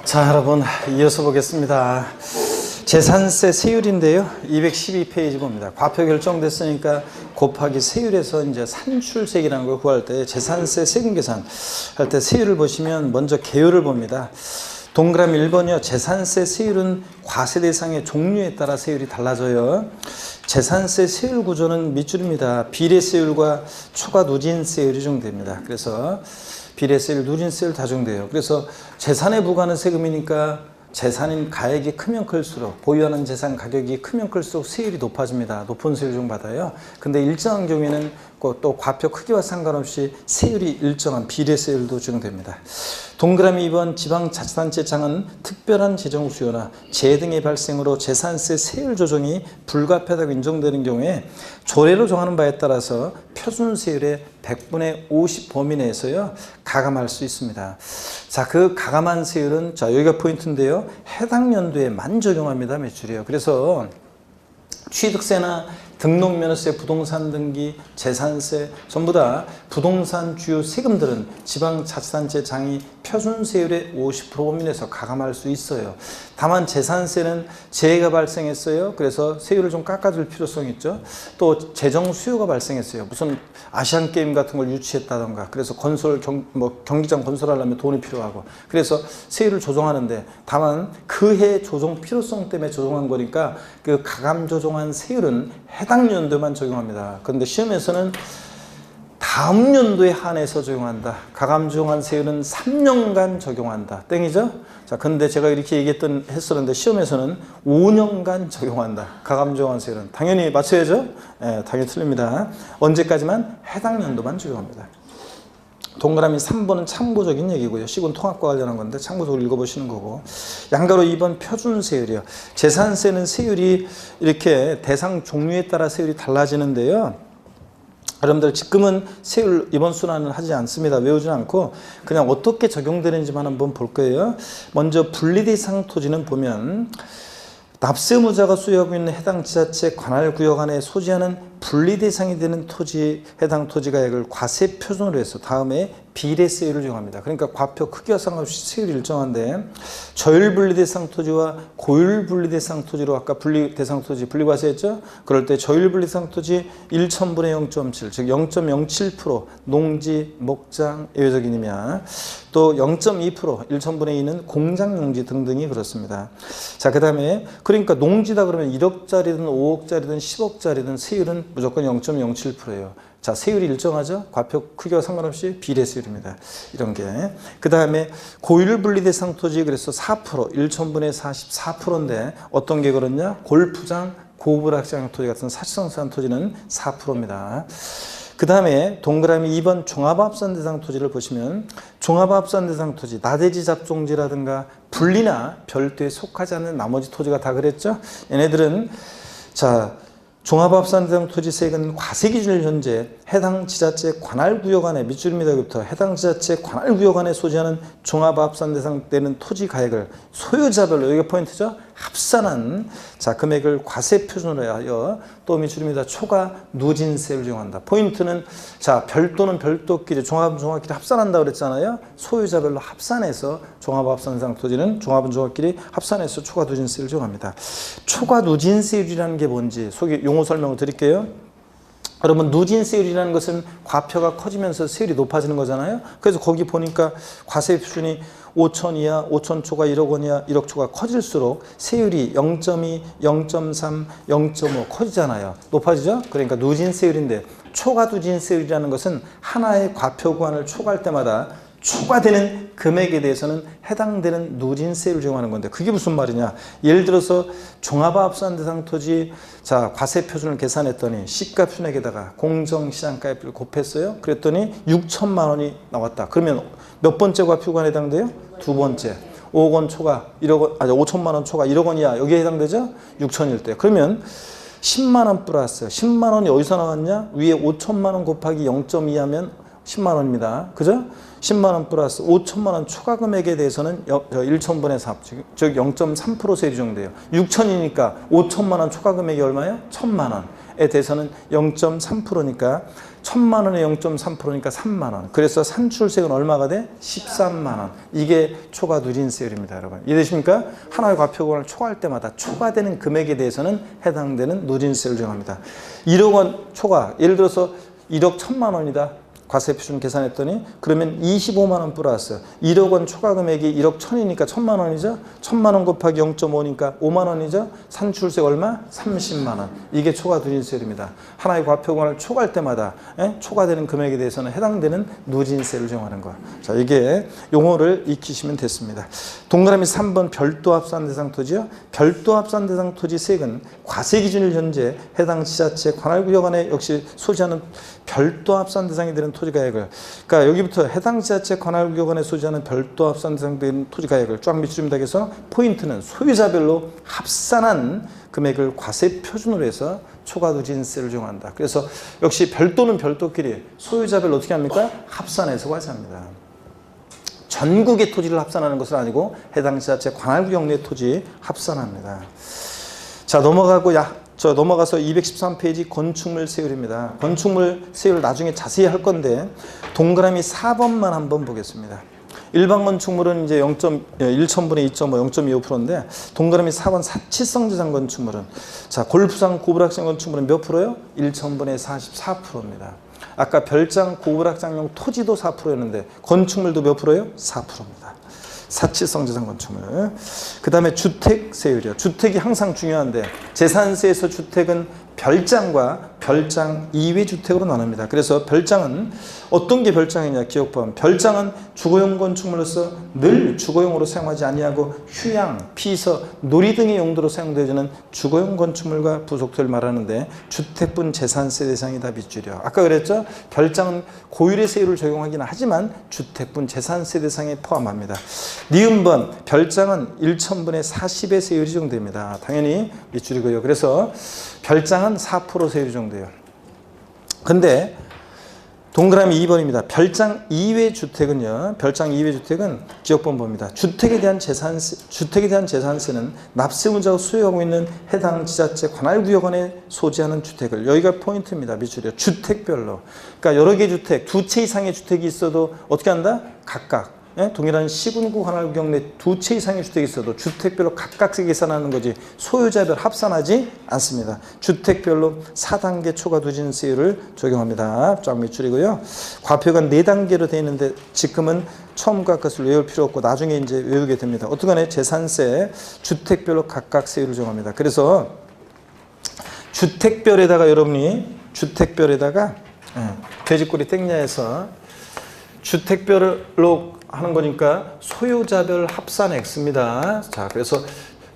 자, 여러분 이어서 보겠습니다. 재산세 세율인데요. 212페이지 봅니다. 과표 결정됐으니까 곱하기 세율에서 이제 산출세액이라는 걸 구할 때 재산세 세금 계산 할 때 세율을 보시면 먼저 개요를 봅니다. 동그라미 1번이요. 재산세 세율은 과세 대상의 종류에 따라 세율이 달라져요. 재산세 세율 구조는 밑줄입니다. 비례세율과 초과 누진세율이 적용됩니다. 그래서 비례세율, 누진세율 다 적용돼요. 그래서 재산에 부과하는 세금이니까 재산인 가액이 크면 클수록, 보유하는 재산 가격이 크면 클수록 세율이 높아집니다. 높은 세율 적용받아요. 근데 일정한 경우에는 또 과표 크기와 상관없이 세율이 일정한 비례세율도 적용됩니다. 동그라미 2번 지방자치단체장은 특별한 재정 수요나 재해 등의 발생으로 재산세 세율 조정이 불가피하다고 인정되는 경우에 조례로 정하는 바에 따라서 표준세율의 100분의 50 범위 내에서요 가감할 수 있습니다. 자, 그 가감한 세율은 자 여기가 포인트인데요. 해당 연도에만 적용합니다. 매출이요. 그래서 취득세나 등록면허세, 부동산 등기, 재산세 전부 다 부동산 주요 세금들은 지방자치단체장이 표준세율의 50% 범위 내에서 가감할 수 있어요. 다만 재산세는 재해가 발생했어요. 그래서 세율을 좀 깎아줄 필요성이 있죠. 또 재정 수요가 발생했어요. 무슨 아시안게임 같은 걸 유치했다던가 그래서 경기장 건설하려면 돈이 필요하고 그래서 세율을 조정하는데 다만 그 해 조정 필요성 때문에 조정한 거니까 그 가감 조정한 세율은 해당 연도만 적용합니다. 그런데 시험에서는 다음 연도에 한해서 적용한다. 가감 조정한 세율은 3년간 적용한다. 땡이죠? 자, 근데 제가 이렇게 했었는데 시험에서는 5년간 적용한다. 가감 조정한 세율은 당연히 맞춰야죠? 네, 당연히 틀립니다. 언제까지만? 해당 연도만 적용합니다. 동그라미 3번은 참고적인 얘기고요. C군 통합과 관련한 건데 참고적으로 읽어보시는 거고. 양가로 2번 표준세율이요. 재산세는 세율이 이렇게 대상 종류에 따라 세율이 달라지는데요. 여러분들 지금은 세율 이번 순환을 하지 않습니다. 외우지 않고 그냥 어떻게 적용되는지만 한번 볼 거예요. 먼저 분리대상 토지는 보면 납세 의무자가 소유하고 있는 해당 지자체 관할구역 안에 소지하는 분리대상이 되는 토지, 해당 토지가액을 과세 표준으로 해서 다음에 비례세율을 적용합니다. 그러니까 과표 크기와 상관없이 세율이 일정한데 저율분리대상 토지와 고율분리대상 토지로 아까 분리대상 토지 분리과세했죠? 그럴 때 저율분리대상 토지 1,000분의 0.7, 즉 0.07% 농지, 목장, 예외적인 임야 또 0.2% 1,000분의 2는 공장 용지 등등이 그렇습니다. 자, 그 다음에 그러니까 농지다 그러면 1억짜리든 5억짜리든 10억짜리든 세율은 무조건 0.07%예요. 자, 세율이 일정하죠? 과표 크기와 상관없이 비례세율입니다. 이런 게. 그 다음에 고율 분리대상 토지 그래서 4%, 1,000분의 44%인데 어떤 게 그렇냐? 골프장, 고불악장 토지 같은 사치성수한 토지는 4%입니다. 그 다음에 동그라미 2번 종합합산 대상 토지를 보시면 종합합산 대상 토지, 나대지 잡종지라든가 분리나 별도에 속하지 않는 나머지 토지가 다 그랬죠? 얘네들은 자 종합합산 대상 토지세액은 과세 기준일 현재 해당 지자체 관할구역 안에 밑줄입니다. 여기부터 해당 지자체 관할구역 안에 소지하는 종합합산 대상 되는 토지 가액을 소유자별로 여기가 포인트죠. 합산한 자 금액을 과세 표준으로 하여 또 밑줄입니다. 초과 누진세를 적용한다. 포인트는 자 별도는 별도끼리 종합은 종합끼리 합산한다 그랬잖아요. 소유자별로 합산해서 종합합산 대상 토지는 종합은 종합끼리 합산해서 초과 누진세를 적용합니다. 초과 누진세율이라는 게 뭔지 용어 설명을 드릴게요. 여러분 누진세율이라는 것은 과표가 커지면서 세율이 높아지는 거잖아요. 그래서 거기 보니까 과세 표준이 5천 이하, 5천 초과 1억 원 이하, 1억 초과 커질수록 세율이 0.2, 0.3, 0.5 커지잖아요. 높아지죠? 그러니까 누진세율인데 초과 누진세율이라는 것은 하나의 과표 구간을 초과할 때마다 초과되는 금액에 대해서는 해당되는 누진세율을 적용하는 건데 그게 무슨 말이냐. 예를 들어서 종합합산 대상 토지 자 과세 표준을 계산했더니 시가 표준액에다가 공정시장가액을 곱했어요. 그랬더니 6천만 원이 나왔다. 그러면 몇 번째 과표 구간에 해당돼요? 두 번째. 5억 원 초과 1억 원, 5천만 원 초과 1억 원 이하 여기에 해당되죠? 6천일 때. 그러면 10만 원 플러스 10만 원이 어디서 나왔냐? 위에 5천만 원 곱하기 0.2 하면 10만 원입니다. 그죠? 10만 원 플러스 5천만 원 초과 금액에 대해서는 1,000분의 4, 즉 0.3% 세율이 적용돼요. 6천이니까 5천만 원 초과 금액이 얼마예요? 1,000만 원에 대해서는 0.3%니까 1000만 원에 0.3%니까 3만 원. 그래서 산출세액은 얼마가 돼? 13만 원. 이게 초과 누진세율입니다, 여러분. 이해되십니까? 하나의 과표금을 초과할 때마다 초과되는 금액에 대해서는 해당되는 누진세를 정합니다. 1억 원 초과, 예를 들어서 1억 1000만 원이다. 과세표준 계산했더니 그러면 25만 원 플러스 1억 원 초과 금액이 1억 1000이니까 1000만 원이죠. 1000만 원 곱하기 0.5니까 5만 원이죠. 산출세 얼마? 30만 원. 이게 초과 누진세율입니다. 하나의 과표금을 초과할 때마다 초과되는 금액에 대해서는 해당되는 누진세를 정하는 거. 자, 이게 용어를 익히시면 됐습니다. 동그라미 3번 별도 합산 대상 토지요. 별도 합산 대상 토지 세액은 과세 기준일 현재 해당 지자체 관할구역 안에 역시 소지하는 별도 합산 대상이 되는 토지가액을, 그러니까 여기부터 해당 지자체 관할구역 안에 소지하는 별도 합산 대상된 토지가액을 쫙 밑줄입니다. 그래서 포인트는 소유자별로 합산한 금액을 과세 표준으로 해서 초과 누진세를 적용한다. 그래서 역시 별도는 별도끼리 소유자별로 어떻게 합니까? 합산해서 과세합니다. 전국의 토지를 합산하는 것은 아니고 해당 지자체 관할구역 내 토지 합산합니다. 자, 넘어가서 213페이지 건축물 세율입니다. 건축물 세율 나중에 자세히 할 건데 동그라미 4번만 한번 보겠습니다. 일반 건축물은 이제 1천분의 2.5, 0.25%인데 동그라미 4번 사치성 재산 건축물은, 자, 골프장 고불악장 건축물은 몇 프로요? 1천분의 44%입니다. 아까 별장 고불악장용 토지도 4%였는데 건축물도 몇 프로예요? 4%입니다. 사치성 재산 건축물. 그 다음에 주택 세율이요. 주택이 항상 중요한데 재산세에서 주택은 별장과 별장 이외 주택으로 나눕니다. 그래서 별장은 어떤 게 별장이냐, 기억법. 별장은 주거용 건축물로서 늘 주거용으로 사용하지 아니하고 휴양, 피서, 놀이 등의 용도로 사용되어지는 주거용 건축물과 부속토를 말하는데 주택분 재산세 대상이다, 밑줄이요. 아까 그랬죠? 별장은 고율의 세율을 적용하기는 하지만 주택분 재산세 대상에 포함합니다. 니은번 별장은 1천분의 40의 세율이 적용됩니다. 당연히 밑줄이고요. 그래서 별장은 4% 세율이 적용돼요. 근데 동그라미 2번입니다. 별장 이외 주택은요. 별장 이외 주택은 기억번 봅니다. 주택에 대한 재산세는 납세문자가 수요하고 있는 해당 지자체 관할구역 안에 소지하는 주택을, 여기가 포인트입니다. 밑줄이요. 주택별로. 그러니까 여러 개 주택, 두 채 이상의 주택이 있어도 어떻게 한다? 각각. 동일한 시군구 관할구역 내 두 채 이상의 주택이 있어도 주택별로 각각 계산하는 거지 소유자별 합산하지 않습니다. 주택별로 4단계 초과 누진세율을 적용합니다. 쫙 밑줄이고요. 과표가 4단계로 되어 있는데 지금은 처음과 끝을 외울 필요 없고 나중에 이제 외우게 됩니다. 어떻게 재산세 주택별로 각각 세율을 적용합니다. 그래서 주택별에다가 여러분이 돼지꼬리 땡냐에서 주택별로 하는 거니까 소유자별 합산 X입니다. 자, 그래서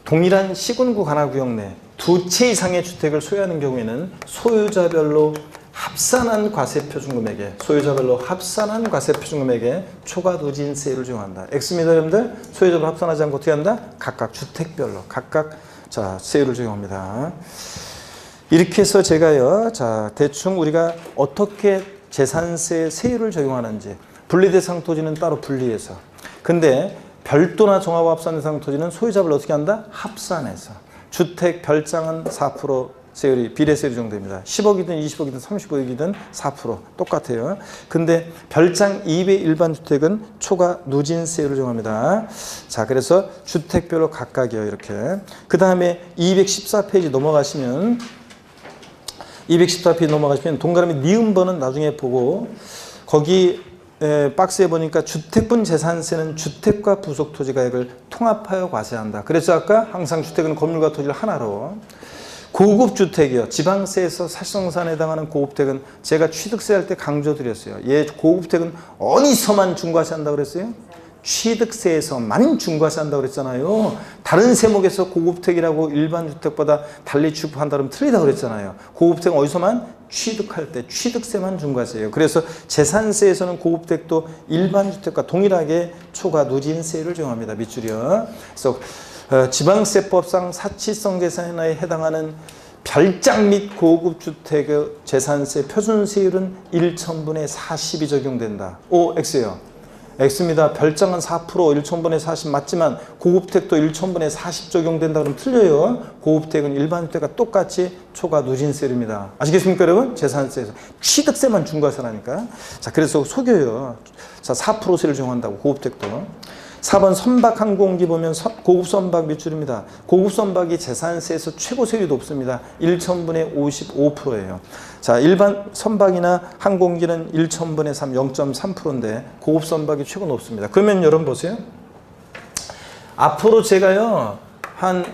동일한 시군구 관할구역 내 두 채 이상의 주택을 소유하는 경우에는 소유자별로 합산한 과세표준금액에 초과 누진세율을 적용한다. X입니다, 여러분들. 소유자별로 합산하지 않고 어떻게 한다? 각각 주택별로 자, 세율을 적용합니다. 이렇게 해서 제가요, 자, 대충 우리가 어떻게 재산세 세율을 적용하는지, 분리대상 토지는 따로 분리해서, 근데 별도나 종합합산 대상 토지는 소유자별로 어떻게 한다? 합산해서. 주택, 별장은 4% 세율이, 비례세율이 적용됩니다. 10억이든 20억이든 30억이든 4% 똑같아요. 근데 별장 이외 일반 주택은 초과 누진세율을 적용합니다. 자, 그래서 주택별로 각각이요, 이렇게. 그 다음에 214페이지 넘어가시면 동그라미 니은번은 나중에 보고, 거기 박스에 보니까 주택분 재산세는 주택과 부속토지가액을 통합하여 과세한다. 그래서 아까 항상 주택은 건물과 토지를 하나로, 고급주택이요. 지방세에서 사실상산에 해당하는 고급택은 제가 취득세 할 때 강조드렸어요. 고급택은 어디서만 중과세한다고 그랬어요? 취득세에서만 중과세한다고 그랬잖아요. 다른 세목에서 고급택이라고 일반 주택보다 달리 취급한다 그러면 틀리다고 그랬잖아요. 고급택은 어디서만? 취득할 때 취득세만 중과세예요. 그래서 재산세에서는 고급택도 일반 주택과 동일하게 초과 누진세를 적용합니다. 밑줄이요. 그래서 지방세법상 사치성 재산에 해당하는 별장 및 고급주택의 재산세 표준세율은 1천분의 40이 적용된다. O, X예요. X입니다. 별장은 4%, 1촌분의 40 맞지만 고급택도 1촌분의 40 적용된다 그러면 틀려요. 고급택은 일반 주택과 똑같이 초과 누진세율입니다. 아시겠습니까, 여러분? 재산세에서 취득세만 중과세라니까. 자, 그래서 속여요. 자, 4%세를 적용한다고 고급택도. 4번 선박 항공기 보면 고급 선박 몇 줄입니다. 고급 선박이 재산세에서 최고 세율이 높습니다. 1천분의 55%예요. 자, 일반 선박이나 항공기는 1천분의 3, 0.3%인데 고급 선박이 최고 높습니다. 그러면 여러분 보세요. 앞으로 제가요, 한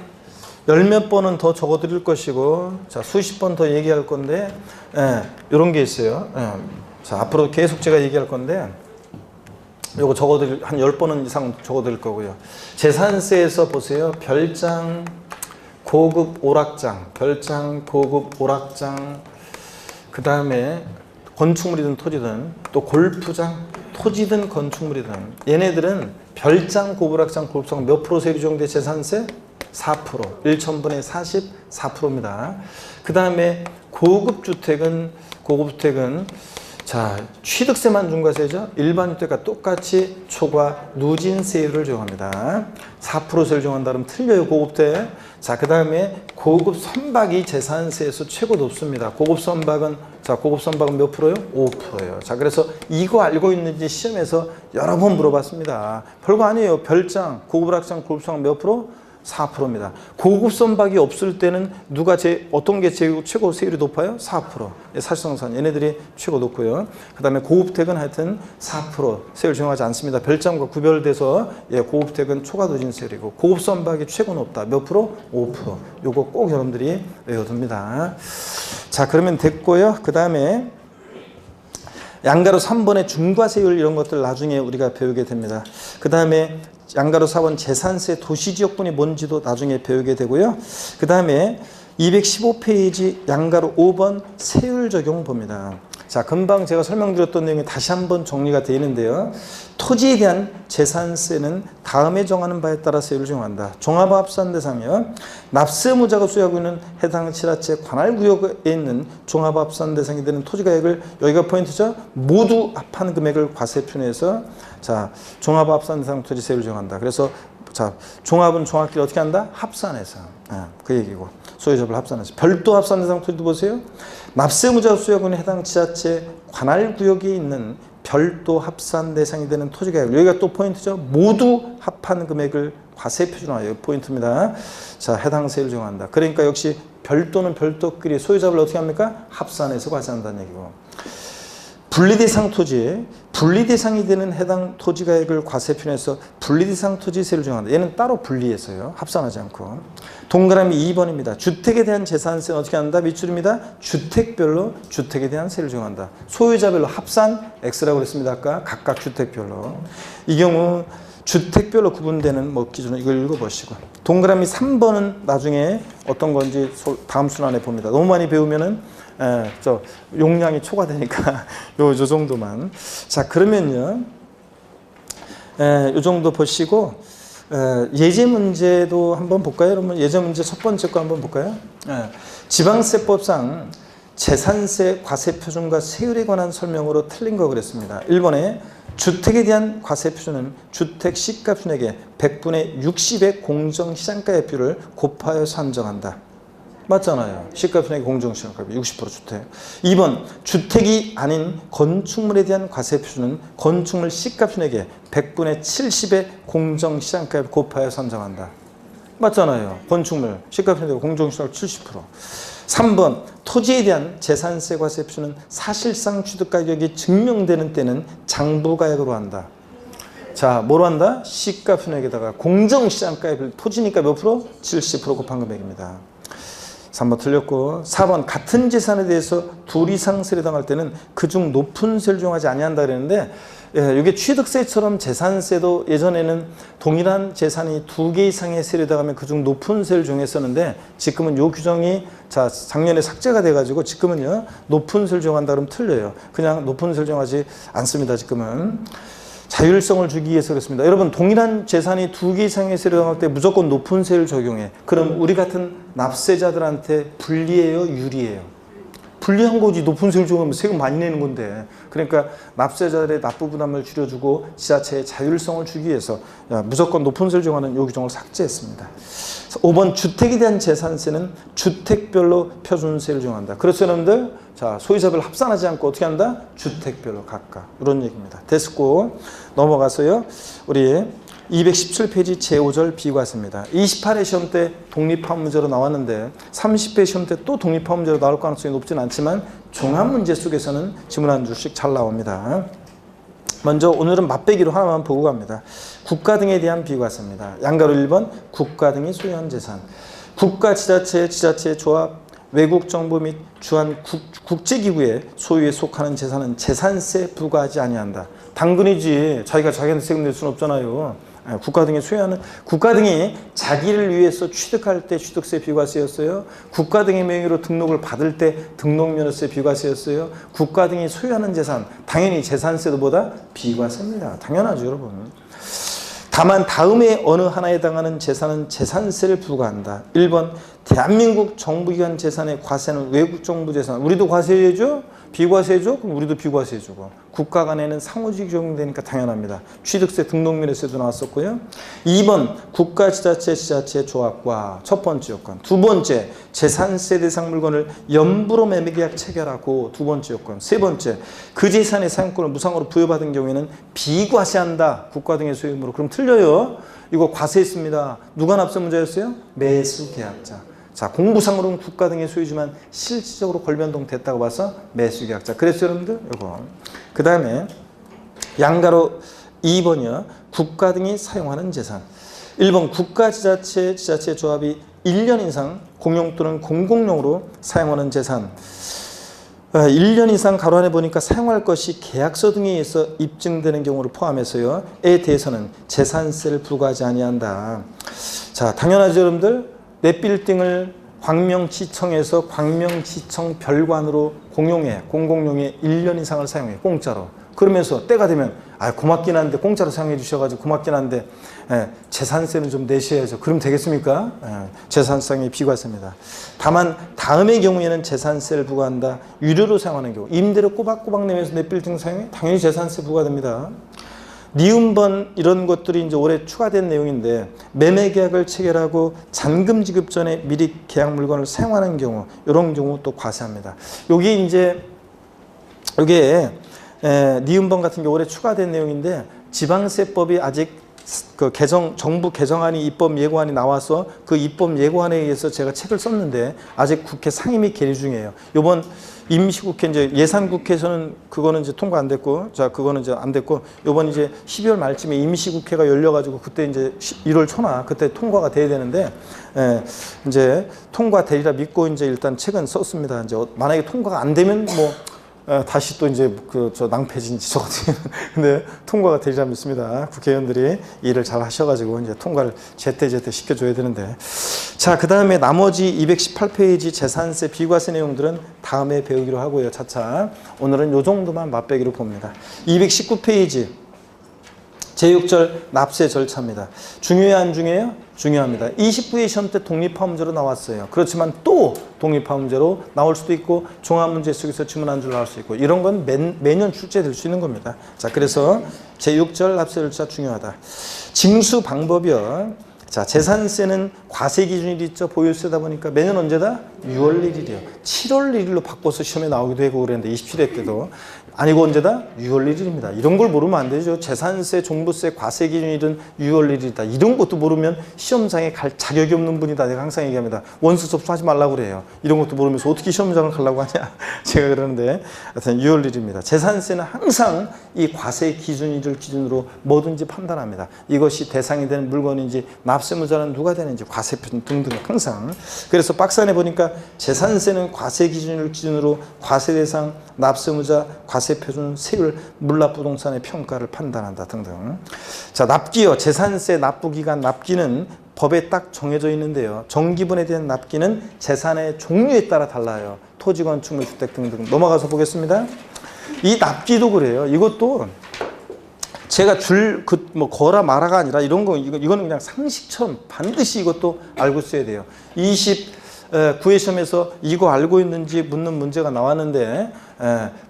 열 몇 번은 더 적어 드릴 것이고, 자, 수십 번 더 얘기할 건데, 이런 게 있어요. 자, 앞으로 계속 제가 얘기할 건데, 요거 적어드릴, 한 10번은 이상 적어드릴 거고요. 재산세에서 보세요. 별장, 고급 오락장, 별장, 고급 오락장, 그 다음에 건축물이든 토지든, 또 골프장, 토지든 건축물이든, 얘네들은 별장, 고급 오락장, 골프장 몇 프로 세율이 적용돼? 재산세? 4%. 1천분의 44%입니다. 그 다음에 고급주택은, 자, 취득세만 중과세죠. 일반 주택과 똑같이 초과 누진세율을 적용합니다. 4%세를 적용한다 그러면 틀려요, 고급대. 자, 그 다음에 고급 선박이 재산세에서 최고 높습니다. 고급 선박은 몇 프로요? 5%예요. 자, 그래서 이거 알고 있는지 시험에서 여러 번 물어봤습니다. 별거 아니에요. 별장, 고급 학장, 고급 선박 몇 프로? 4%입니다. 고급 선박이 없을 때는 어떤 게 최고 세율이 높아요? 4%. 사실상선 얘네들이 최고 높고요. 그 다음에 고급택은 하여튼 4% 세율 적용하지 않습니다. 별장과 구별돼서 고급택은 초과 누진 세율이고 고급 선박이 최고 높다. 몇 프로? 5%. 요거 꼭 여러분들이 외워둡니다. 자, 그러면 됐고요. 그 다음에 양가로 3번의 중과세율 이런 것들 나중에 우리가 배우게 됩니다. 그 다음에 양가로 4번 재산세 도시지역분이 뭔지도 나중에 배우게 되고요. 그 다음에 215페이지 양가로 5번 세율 적용 봅니다. 자, 금방 제가 설명드렸던 내용이 다시 한번 정리가 되어 있는데요. 토지에 대한 재산세는 다음에 정하는 바에 따라 세율을 적용한다. 종합합산 대상이요. 납세무자가 소유하고 있는 해당 칠하체 관할구역에 있는 종합합산 대상이 되는 토지가액을, 여기가 포인트죠. 모두 합한 금액을 과세표내서, 자, 종합합산 대상 토지 세율을 적용한다. 그래서 자, 종합은 종합끼리 어떻게 한다? 합산해서. 그 얘기고. 소유자별 합산해서. 별도 합산 대상 토지도 보세요. 납세무자가 소유하고 있는 해당 지자체 관할구역에 있는 별도 합산 대상이 되는 토지가액. 여기가 또 포인트죠. 모두 합한 금액을 과세표준화해요. 포인트입니다. 자, 해당 세율을 적용한다. 그러니까 역시 별도는 별도끼리 소유자별 어떻게 합니까? 합산해서 과세한다는 얘기고. 분리대상 토지, 분리대상이 되는 해당 토지가액을 과세표준해서 분리대상 토지세를 적용한다. 얘는 따로 분리해서요. 합산하지 않고. 동그라미 2번입니다. 주택에 대한 재산세는 어떻게 한다? 밑줄입니다. 주택별로 주택에 대한 세를 적용한다. 소유자별로 합산 X라고 그랬습니다. 아까 각각 주택별로. 이 경우 주택별로 구분되는 기준은 이걸 읽어보시고. 동그라미 3번은 나중에 어떤 건지 다음 순환에 봅니다. 너무 많이 배우면은 용량이 초과되니까 요 정도만. 자, 그러면요. 요 정도 보시고 예제 문제도 한번 볼까요? 여러분, 예제 문제 첫 번째 거 한번 볼까요? 지방세법상 재산세 과세표준과 세율에 관한 설명으로 틀린 거 그랬습니다. 1번에 주택에 대한 과세표준은 주택 시가순액의 100분의 60의 공정시장가액비율을 곱하여 산정한다. 맞잖아요. 시가순액의 공정시장가액비 60% 주택. 2번 주택이 아닌 건축물에 대한 과세표준은 건축물 시가순액의 100분의 70의 공정시장가액 곱하여 산정한다. 맞잖아요. 건축물 시가순액의 공정시장가액 70%. 3번 토지에 대한 재산세 과세표준은 사실상 취득가격이 증명되는 때는 장부가액으로 한다. 자, 뭐로 한다? 시가순액에다가 공정시장가액을, 토지니까 몇 프로? 70% 곱한 금액입니다. 3번 틀렸고. 4번 같은 재산에 대해서 둘 이상 세를 당할 때는 그중 높은 세를 적용하지 아니한다 그랬는데, 이게 취득세처럼 재산세도 예전에는 동일한 재산이 2개 이상의 세를 당하면 그중 높은 세를 적용했었는데, 지금은 요 규정이 작년에 삭제가 돼가지고 지금은요 높은 세를 적용한다 그러면 틀려요. 그냥 높은 세를 적용하지 않습니다. 지금은 자율성을 주기 위해서 그렇습니다. 여러분, 동일한 재산이 2개 이상의 세를 당할 때 무조건 높은 세를 적용해. 그럼 우리 같은 납세자들한테 불리해요, 유리해요? 불리한 거지. 높은 세율 적용하면 세금 많이 내는 건데. 그러니까 납세자들의 납부 부담을 줄여주고 지자체의 자율성을 주기 위해서 무조건 높은 세율 적용하는 요 규정을 삭제했습니다. 5번 주택에 대한 재산세는 주택별로 표준세를 적용한다. 그래서 여러분들 자 소유자별 합산하지 않고 어떻게 한다? 주택별로 각각 이런 얘기입니다. 됐고 넘어가서요. 우리 217페이지 제5절 비과세입니다. 28회 시험 때 독립화 문제로 나왔는데 30회 시험 때 또 독립화 문제로 나올 가능성이 높지는 않지만 종합 문제 속에서는 지문 한 줄씩 잘 나옵니다. 먼저 오늘은 맛배기로 하나만 보고 갑니다. 국가 등에 대한 비과세입니다. 양가로 1번 국가 등이 소유한 재산. 국가, 지자체, 지자체 조합, 외국 정부 및 주한 국제기구의 소유에 속하는 재산은 재산세 부과하지 아니한다. 당근이지 자기가 자기한테 세금 낼 수는 없잖아요. 국가 등이 소유하는 국가 등이 자기를 위해서 취득할 때 취득세 비과세였어요. 국가 등의 명의로 등록을 받을 때 등록면허세 비과세였어요. 국가 등이 소유하는 재산 당연히 재산세도 보다 비과세입니다. 당연하죠, 여러분. 다만 다음에 어느 하나에 해당하는 재산은 재산세를 부과한다. 1번 대한민국 정부기관 재산의 과세는 외국 정부 재산. 우리도 과세해줘? 비과세해줘? 그럼 우리도 비과세해주고. 국가 간에는 상호주의 적용되니까 당연합니다. 취득세 등록면허세도 나왔었고요. 2번 국가, 지자체, 지자체 조합과 첫 번째 요건. 두 번째 재산세 대상 물건을 연부로 매매계약 체결하고 두 번째 요건. 세 번째 그 재산의 사용권을 무상으로 부여받은 경우에는 비과세한다. 국가 등의 소유물로. 그럼 틀려요. 이거 과세했습니다. 누가 납세문자였어요? 매수계약자. 자, 공부상으로는 국가 등의 소유지만 실질적으로 권변동 됐다고 봐서 매수계약자. 그래서 여러분들 이거. 그 다음에 양가로 2번이요. 국가 등이 사용하는 재산. 1번 국가, 지자체, 지자체 조합이 1년 이상 공용 또는 공공용으로 사용하는 재산. 1년 이상 가로 안에 보니까 사용할 것이 계약서 등에 의해서 입증되는 경우를 포함해서요. 에 대해서는 재산세를 부과하지 아니한다. 자, 당연하죠, 여러분들. 내 빌딩을 광명시청에서 광명시청 별관으로 공용해, 공공용에 1년 이상을 사용해, 공짜로. 그러면서 때가 되면 고맙긴 한데 공짜로 사용해 주셔가지고 고맙긴 한데 재산세는 좀 내셔야죠. 그럼 되겠습니까? 재산상의 비과세입니다. 다만 다음의 경우에는 재산세를 부과한다. 유료로 사용하는 경우. 임대료 꼬박꼬박 내면서 내 빌딩 사용해? 당연히 재산세 부과됩니다. 니은번 이런 것들이 이제 올해 추가된 내용인데 매매 계약을 체결하고 잔금 지급 전에 미리 계약 물건을 사용하는 경우 이런 경우 또 과세합니다. 여기 이제 이게 니은번 같은 게 올해 추가된 내용인데 지방세법이 아직 그 정부 개정안이 입법 예고안이 나와서 그 입법 예고안에 의해서 제가 책을 썼는데 아직 국회 상임 및 계류 중이에요. 이번 임시국회 이제 예산국회에서는 그거는 이제 통과 안 됐고, 자 그거는 이제 안 됐고, 이번 이제 12월 말쯤에 임시국회가 열려가지고 그때 이제 1월 초나 그때 통과가 돼야 되는데 이제 통과되리라 믿고 이제 일단 책은 썼습니다. 이제 만약에 통과가 안 되면 뭐 다시 또 이제 저 낭패진지 저거든. 근데 통과가 되리라 믿습니다. 국회의원들이 일을 잘 하셔가지고 이제 통과를 제때 시켜줘야 되는데. 자, 그 다음에 나머지 218페이지 재산세 비과세 내용들은 다음에 배우기로 하고요. 차차. 오늘은 요 정도만 맛배기로 봅니다. 219페이지. 제6절 납세 절차입니다. 중요해요, 안 중요해요? 중요합니다. 29회 시험 때 독립화 문제로 나왔어요. 그렇지만 또 독립화 문제로 나올 수도 있고 종합 문제 속에서 지문 한 줄 나올 수 있고 이런 건 매년 출제될 수 있는 겁니다. 자, 그래서 제6절 납세 절차 중요하다. 징수 방법이요. 자, 재산세는 과세 기준이 있죠. 보유세다 보니까 매년 언제다? 6월 1일이요. 7월 1일로 바꿔서 시험에 나오기도 하고 그랬는데 27회 때도 아니고 언제다? 6월 1일입니다. 이런 걸 모르면 안 되죠. 재산세, 종부세, 과세 기준일은 6월 1일이다. 이런 것도 모르면 시험장에 갈 자격이 없는 분이다. 내가 항상 얘기합니다. 원수 접수하지 말라고 그래요. 이런 것도 모르면서 어떻게 시험장을 가려고 하냐. 제가 그러는데 하여튼 6월 1일입니다. 재산세는 항상 이 과세 기준일을 기준으로 뭐든지 판단합니다. 이것이 대상이 되는 물건인지 납세무자는 누가 되는지 과세표준 등등 항상. 그래서 박스 안에 보니까 재산세는 과세 기준을 기준으로 과세 대상, 납세무자, 과세표준, 세율, 물납부동산의 평가를 판단한다 등등. 자, 납기요. 재산세 납부기간 납기는 법에 딱 정해져 있는데요. 정기분에 대한 납기는 재산의 종류에 따라 달라요. 토지, 건축물, 주택 등등. 넘어가서 보겠습니다. 이 납기도 그래요. 이것도 제가 거라 마라가 아니라 이런 거, 이거는 그냥 상식처럼 반드시 이것도 알고 써야 돼요. 구회 시험에서 이거 알고 있는지 묻는 문제가 나왔는데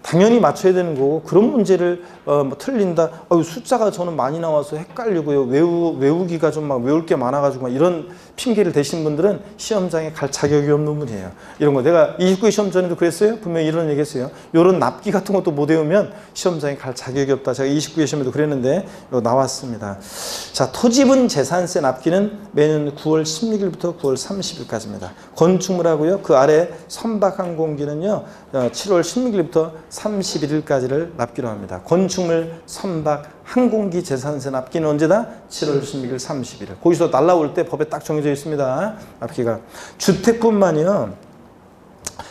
당연히 맞춰야 되는 거고, 그런 문제를 뭐 틀린다, 숫자가 저는 많이 나와서 헷갈리고요, 외우기가 좀 막 외울 게 많아가지고 막 이런 핑계를 대신 분들은 시험장에 갈 자격이 없는 분이에요. 이런 거 내가 29회 시험 전에도 그랬어요. 분명히 이런 얘기 했어요. 이런 납기 같은 것도 못 외우면 시험장에 갈 자격이 없다. 제가 29회 시험에도 그랬는데 이거 나왔습니다. 자, 토지분 재산세 납기는 매년 9월 16일부터 9월 30일까지입니다. 건축물하고요, 그 아래 선박항공기는요 7월 16일부터 31일까지를 납기로 합니다. 건축물, 선박, 항공기 재산세 납기는 언제다? 7월 16일, 31일. 거기서 날라올 때 법에 딱 정해져 있습니다. 납기가. 주택뿐만요.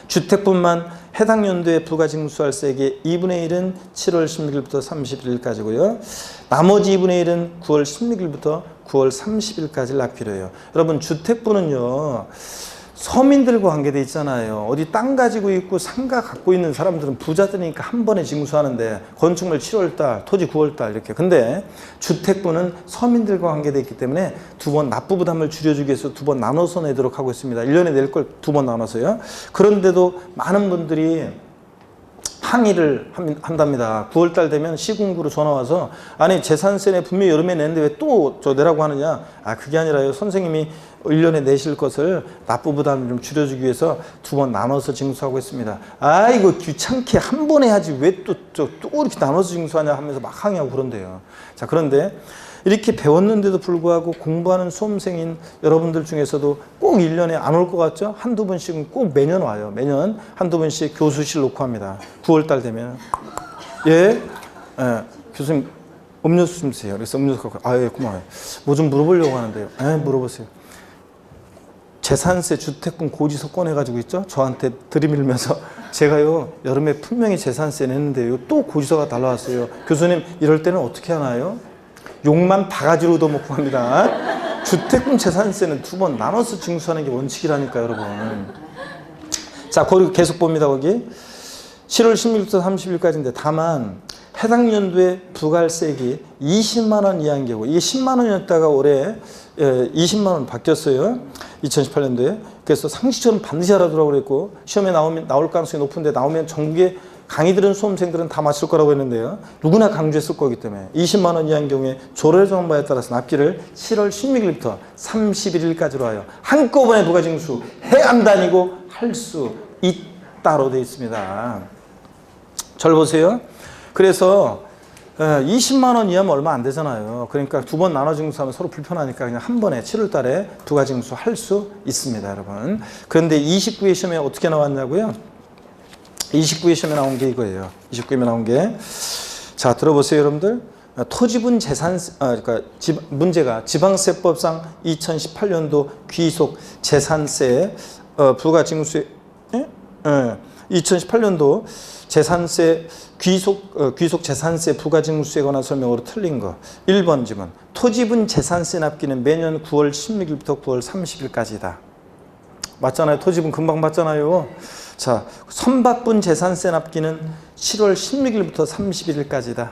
주택뿐만 해당 연도에 부가징수할세액의 2분의 1은 7월 16일부터 31일까지고요. 나머지 2분의 1은 9월 16일부터 9월 30일까지 납기로 해요. 여러분, 주택부는요, 서민들과 관계돼 있잖아요. 어디 땅 가지고 있고 상가 갖고 있는 사람들은 부자들이니까 한 번에 징수하는데, 건축물 7월달, 토지 9월달 이렇게. 근데 주택부는 서민들과 관계돼 있기 때문에 두 번 납부부담을 줄여주기 위해서 두 번 나눠서 내도록 하고 있습니다. 1년에 낼 걸 두 번 나눠서요. 그런데도 많은 분들이 항의를 한답니다. 9월달 되면 시군구로 전화와서, 아니 재산세는 분명히 여름에 내는데 왜 또 저 내라고 하느냐. 그게 아니라요, 선생님이 1년에 내실 것을 납부부담을 좀 줄여주기 위해서 두 번 나눠서 징수하고 있습니다. 이거 귀찮게 한 번에 하지 왜 또 이렇게 나눠서 징수하냐 하면서 막 항의하고 그런데요. 자, 그런데 이렇게 배웠는데도 불구하고 공부하는 수험생인 여러분들 중에서도 꼭 1년에 안 올 것 같죠? 한두 번씩은 꼭 매년 와요. 매년 한두 번씩 교수실 놓고 합니다. 9월달 되면. 교수님 음료수 좀 주세요. 그래서 음료수 갖고, 예, 고마워요. 뭐 좀 물어보려고 하는데요. 물어보세요. 재산세 주택분 고지서 꺼내가지고 있죠? 저한테 들이밀면서, 제가요 여름에 분명히 재산세 냈는데요 또 고지서가 달라왔어요. 교수님 이럴 때는 어떻게 하나요? 욕만 바가지로 얻어먹고 합니다. 주택분 재산세는 두 번 나눠서 징수하는 게 원칙이라니까, 여러분. 자, 거기 계속 봅니다. 거기 7월 16일부터 30일까지인데, 다만 해당 연도에 부가세액이 20만 원 이하인 경우, 이게 10만 원이었다가 올해 20만 원 바뀌었어요. 2018년도에. 그래서 상식처럼 반드시 알아두라고 그랬고, 시험에 나올 가능성이 높은데, 나오면 전국에 강의 들은 수험생들은 다 맞출 거라고 했는데요. 누구나 강조했을 거기 때문에 20만 원 이하인 경우에 조례정바에 따라서 납기를 7월 16일부터 31일까지로 하여 한꺼번에 부가징수 해야 한다니고 할 수 있다로 되어 있습니다. 잘 보세요. 그래서 20만 원 이하면 얼마 안 되잖아요. 그러니까 두 번 나눠 징수하면 서로 불편하니까 그냥 한 번에 7월 달에 부가징수 할 수 있습니다, 여러분. 그런데 29회 시험에 어떻게 나왔냐고요? 29회 시험에 나온 게 이거예요. 29회에 나온 게. 자, 들어보세요, 여러분들. 토지분 재산세, 그러니까 문제가 지방세법상 2018년도 귀속 재산세 부가징수 2018년도 재산세 귀속 재산세 부가징수에 관한 설명으로 틀린 거. 1번 지문. 토지분 재산세 납기는 매년 9월 16일부터 9월 30일까지다. 맞잖아요. 토지분 금방 맞잖아요. 자, 선박분 재산세 납기는 7월 16일부터 31일까지다.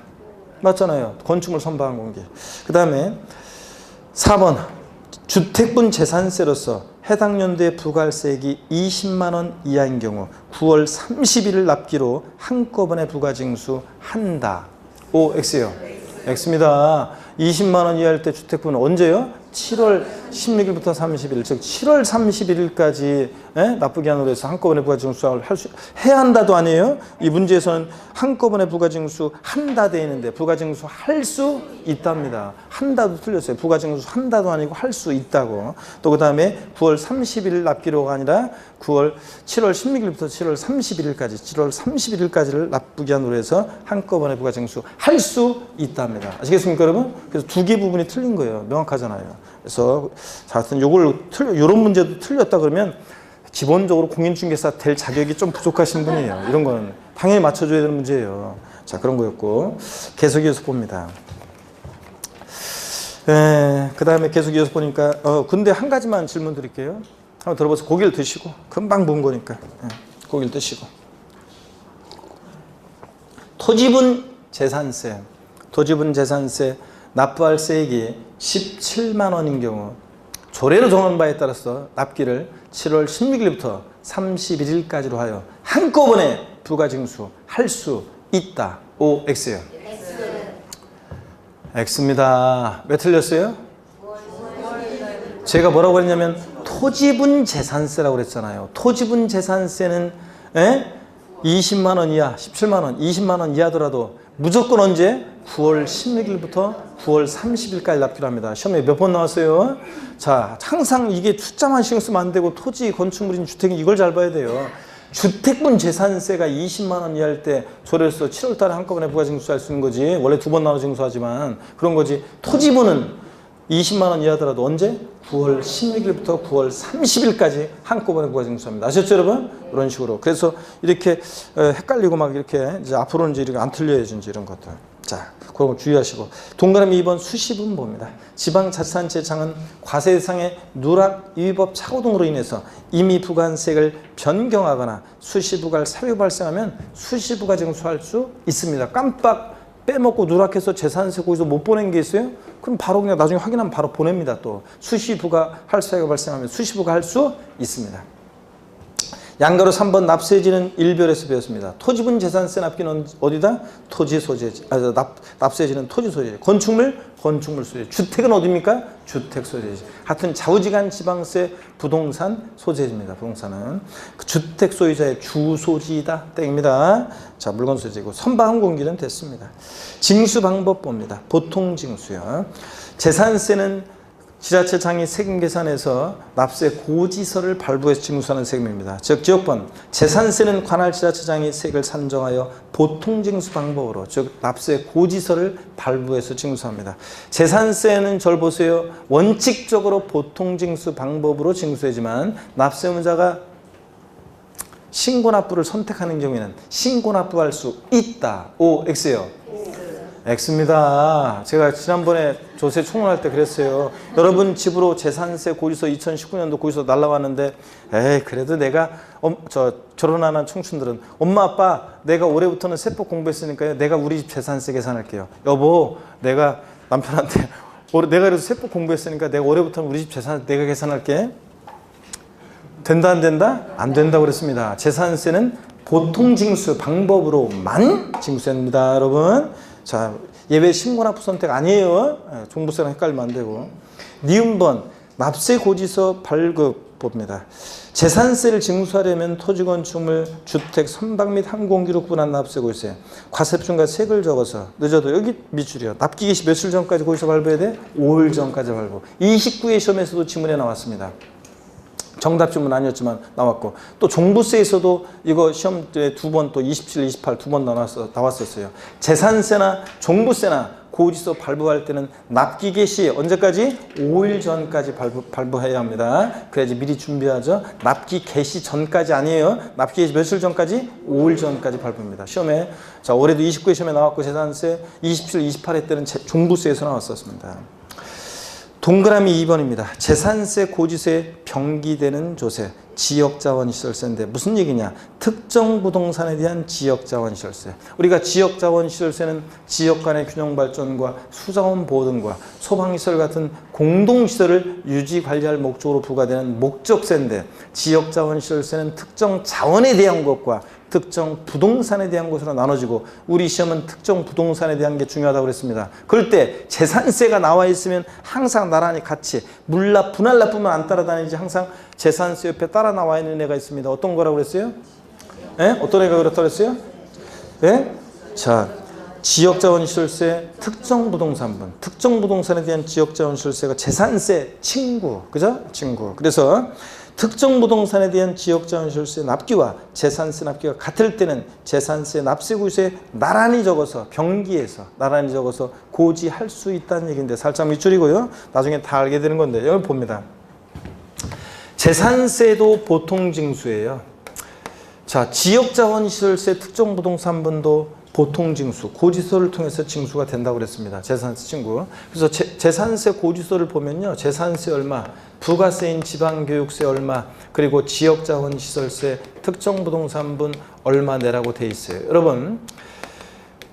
맞잖아요. 건축물 선박항공기. 그 다음에 4번 주택분 재산세로서 해당 연도에 부가세액이 20만 원 이하인 경우 9월 30일 납기로 한꺼번에 부가징수한다. O, X요. X입니다. 20만 원 이하일 때 주택분은 언제요? 7월 16일부터 30일, 즉 7월 31일까지 납부기한으로 해서 한꺼번에 부가징수를 해야 한다도 아니에요. 이 문제에서는 한꺼번에 부가징수 한다 돼 있는데 부가징수 할 수 있답니다. 한다도 틀렸어요. 부가징수 한다도 아니고 할 수 있다고. 또 그 다음에 9월 30일 납기로가 아니라 7월 16일부터 7월 31일까지, 7월 31일까지를 납부기한으로 해서 한꺼번에 부가징수 할 수 있답니다. 아시겠습니까, 여러분? 그래서 두 개 부분이 틀린 거예요. 명확하잖아요. 그래서 하여튼 이런 문제도 틀렸다 그러면 기본적으로 공인중개사 될 자격이 좀 부족하신 분이에요. 이런 거는 당연히 맞춰줘야 되는 문제예요. 자, 그런 거였고, 계속 이어서 봅니다. 그 다음에 계속 이어서 보니까 근데 한 가지만 질문 드릴게요. 한번 들어보세요. 고기를 드시고, 금방 본 거니까 고기를 드시고. 토지분 재산세 납부할 세액이 17만 원인 경우 조례로 정한 바에 따라서 납기를 7월 16일부터 31일까지로 하여 한꺼번에 부가징수할 수 있다. O, X예요. X입니다. 왜 틀렸어요? 제가 뭐라고 그랬냐면 토지분 재산세라고 그랬잖아요. 토지분 재산세는 20만 원 이하, 17만 원, 20만 원 이하더라도 무조건 언제? 9월 16일부터 9월 30일까지 납기로 합니다. 시험에 몇 번 나왔어요? 자, 항상 이게 숫자만 신경 쓰면 안 되고 토지, 건축물인 주택은 이걸 잘 봐야 돼요. 주택분 재산세가 20만 원 이하일 때 조례로서 7월 달에 한꺼번에 부가징수할 수 있는 거지. 원래 두 번 나눠 징수하지만 그런 거지. 토지분은 20만 원 이하더라도 언제? 9월 16일부터 9월 30일까지 한꺼번에 부가징수합니다. 아셨죠, 여러분? 이런 식으로. 그래서 이렇게 헷갈리고 막 이렇게 이제 앞으로는 이제 이렇게 안 틀려야지 이제 이런 것들. 자, 그런 거 주의하시고. 동그라미 2번 수시분보입니다. 지방자치단체장은 과세 대상의 누락, 위법, 착오 등으로 인해서 임의 부과세액을 변경하거나 수시부과를 사유 발생하면 수시부가 징수할 수 있습니다. 깜빡 빼먹고 누락해서 재산세 거기서 못 보낸 게 있어요? 그럼 바로 그냥 나중에 확인하면 바로 보냅니다. 또 수시부가 할 사유가 발생하면 수시부가 할 수 있습니다. 양가로 3번 납세지는 일별에서 배웠습니다. 토지분 재산세 납기는 어디다? 토지 소재지. 납세지는 토지 소재지. 건축물 소재지. 주택은 어디입니까? 주택 소재지. 하여튼 좌우지간 지방세 부동산 소재지입니다. 부동산은 그 주택 소유자의 주소지이다. 땡입니다. 자, 물건 소재이고 선박 공기는 됐습니다. 징수 방법 봅니다. 보통 징수요. 재산세는 지자체장이 세금 계산해서 납세 고지서를 발부해서 징수하는 세금입니다. 즉 지역번 재산세는 관할 지자체장이 세액을 산정하여 보통징수 방법으로 즉 납세 고지서를 발부해서 징수합니다. 재산세는 절 보세요. 원칙적으로 보통징수 방법으로 징수하지만 납세문자가 신고납부를 선택하는 경우에는 신고납부할 수 있다. O, X요. X입니다. 제가 지난번에 조세 총론할 때 그랬어요. 여러분 집으로 재산세 고지서 2019년도 고지서 날라왔는데 에이 그래도 내가 결혼하는 청춘들은 엄마 아빠 내가 올해부터는 세법 공부했으니까요. 내가 우리 집 재산세 계산할게요. 여보 내가 남편한테 내가 그래도 세법 공부했으니까 내가 올해부터는 우리 집 재산세 내가 계산할게. 된다 안 된다? 안 된다고 그랬습니다. 재산세는 보통징수 방법으로만 징수합니다. 여러분. 자, 예외 신고납부 선택 아니에요. 종부세랑 헷갈리면 안 되고. 니은번 납세 고지서 발급 봅니다. 재산세를 징수하려면 토지건축물, 주택, 선박 및 항공기로 구분한 납세 고지서에 과세표준과 세액을 적어서 늦어도 여기 밑줄이요. 납기 개시 며칠 전까지 고지서 발부해야 돼? 5일 전까지 발부. 29회 시험에서도 지문에 나왔습니다. 정답 질문 아니었지만 나왔고 또 종부세에서도 이거 시험 때 두 번 또 27, 28 두 번 나왔었어요. 재산세나 종부세나 고지서 발부할 때는 납기 개시 언제까지? 5일 전까지 발부해야 합니다. 그래야지 미리 준비하죠. 납기 개시 전까지 아니에요. 납기 개시 며칠 전까지? 5일 전까지 발부입니다. 시험에 자 올해도 29회 시험에 나왔고 재산세 27, 28회 때는 종부세에서 나왔었습니다. 동그라미 2번입니다. 재산세 고지서에 병기되는 조세, 지역자원시설세인데 무슨 얘기냐? 특정 부동산에 대한 지역자원시설세. 우리가 지역자원시설세는 지역 간의 균형 발전과 수자원 보호 등과 소방시설 같은 공동시설을 유지 관리할 목적으로 부과되는 목적세인데 지역자원시설세는 특정 자원에 대한 것과 특정 부동산에 대한 것으로 나눠지고 우리 시험은 특정 부동산에 대한 게 중요하다고 그랬습니다. 그럴 때 재산세가 나와 있으면 항상 나란히 같이 물납, 분할납부만 안 따라다니지 항상 재산세 옆에 따라 나와 있는 애가 있습니다. 어떤 거라고 그랬어요? 예? 어떤 애가 그렇다고 그랬어요? 예? 자, 지역자원시설세, 특정 부동산분, 특정 부동산에 대한 지역자원시설세가 재산세 친구, 그죠? 친구. 그래서 특정 부동산에 대한 지역자원시설세 납기와 재산세 납기가 같을 때는 재산세 납세고지서에 나란히 적어서 병기해서 나란히 적어서 고지할 수 있다는 얘기인데 살짝 밑줄이고요. 나중에 다 알게 되는 건데 여기 봅니다. 재산세도 보통징수예요. 자, 지역자원시설세 특정 부동산분도 보통징수, 고지서를 통해서 징수가 된다고 그랬습니다. 재산세 친구. 그래서 재산세 고지서를 보면요. 재산세 얼마, 부가세인 지방교육세 얼마, 그리고 지역자원시설세, 특정부동산분 얼마 내라고 돼 있어요. 여러분,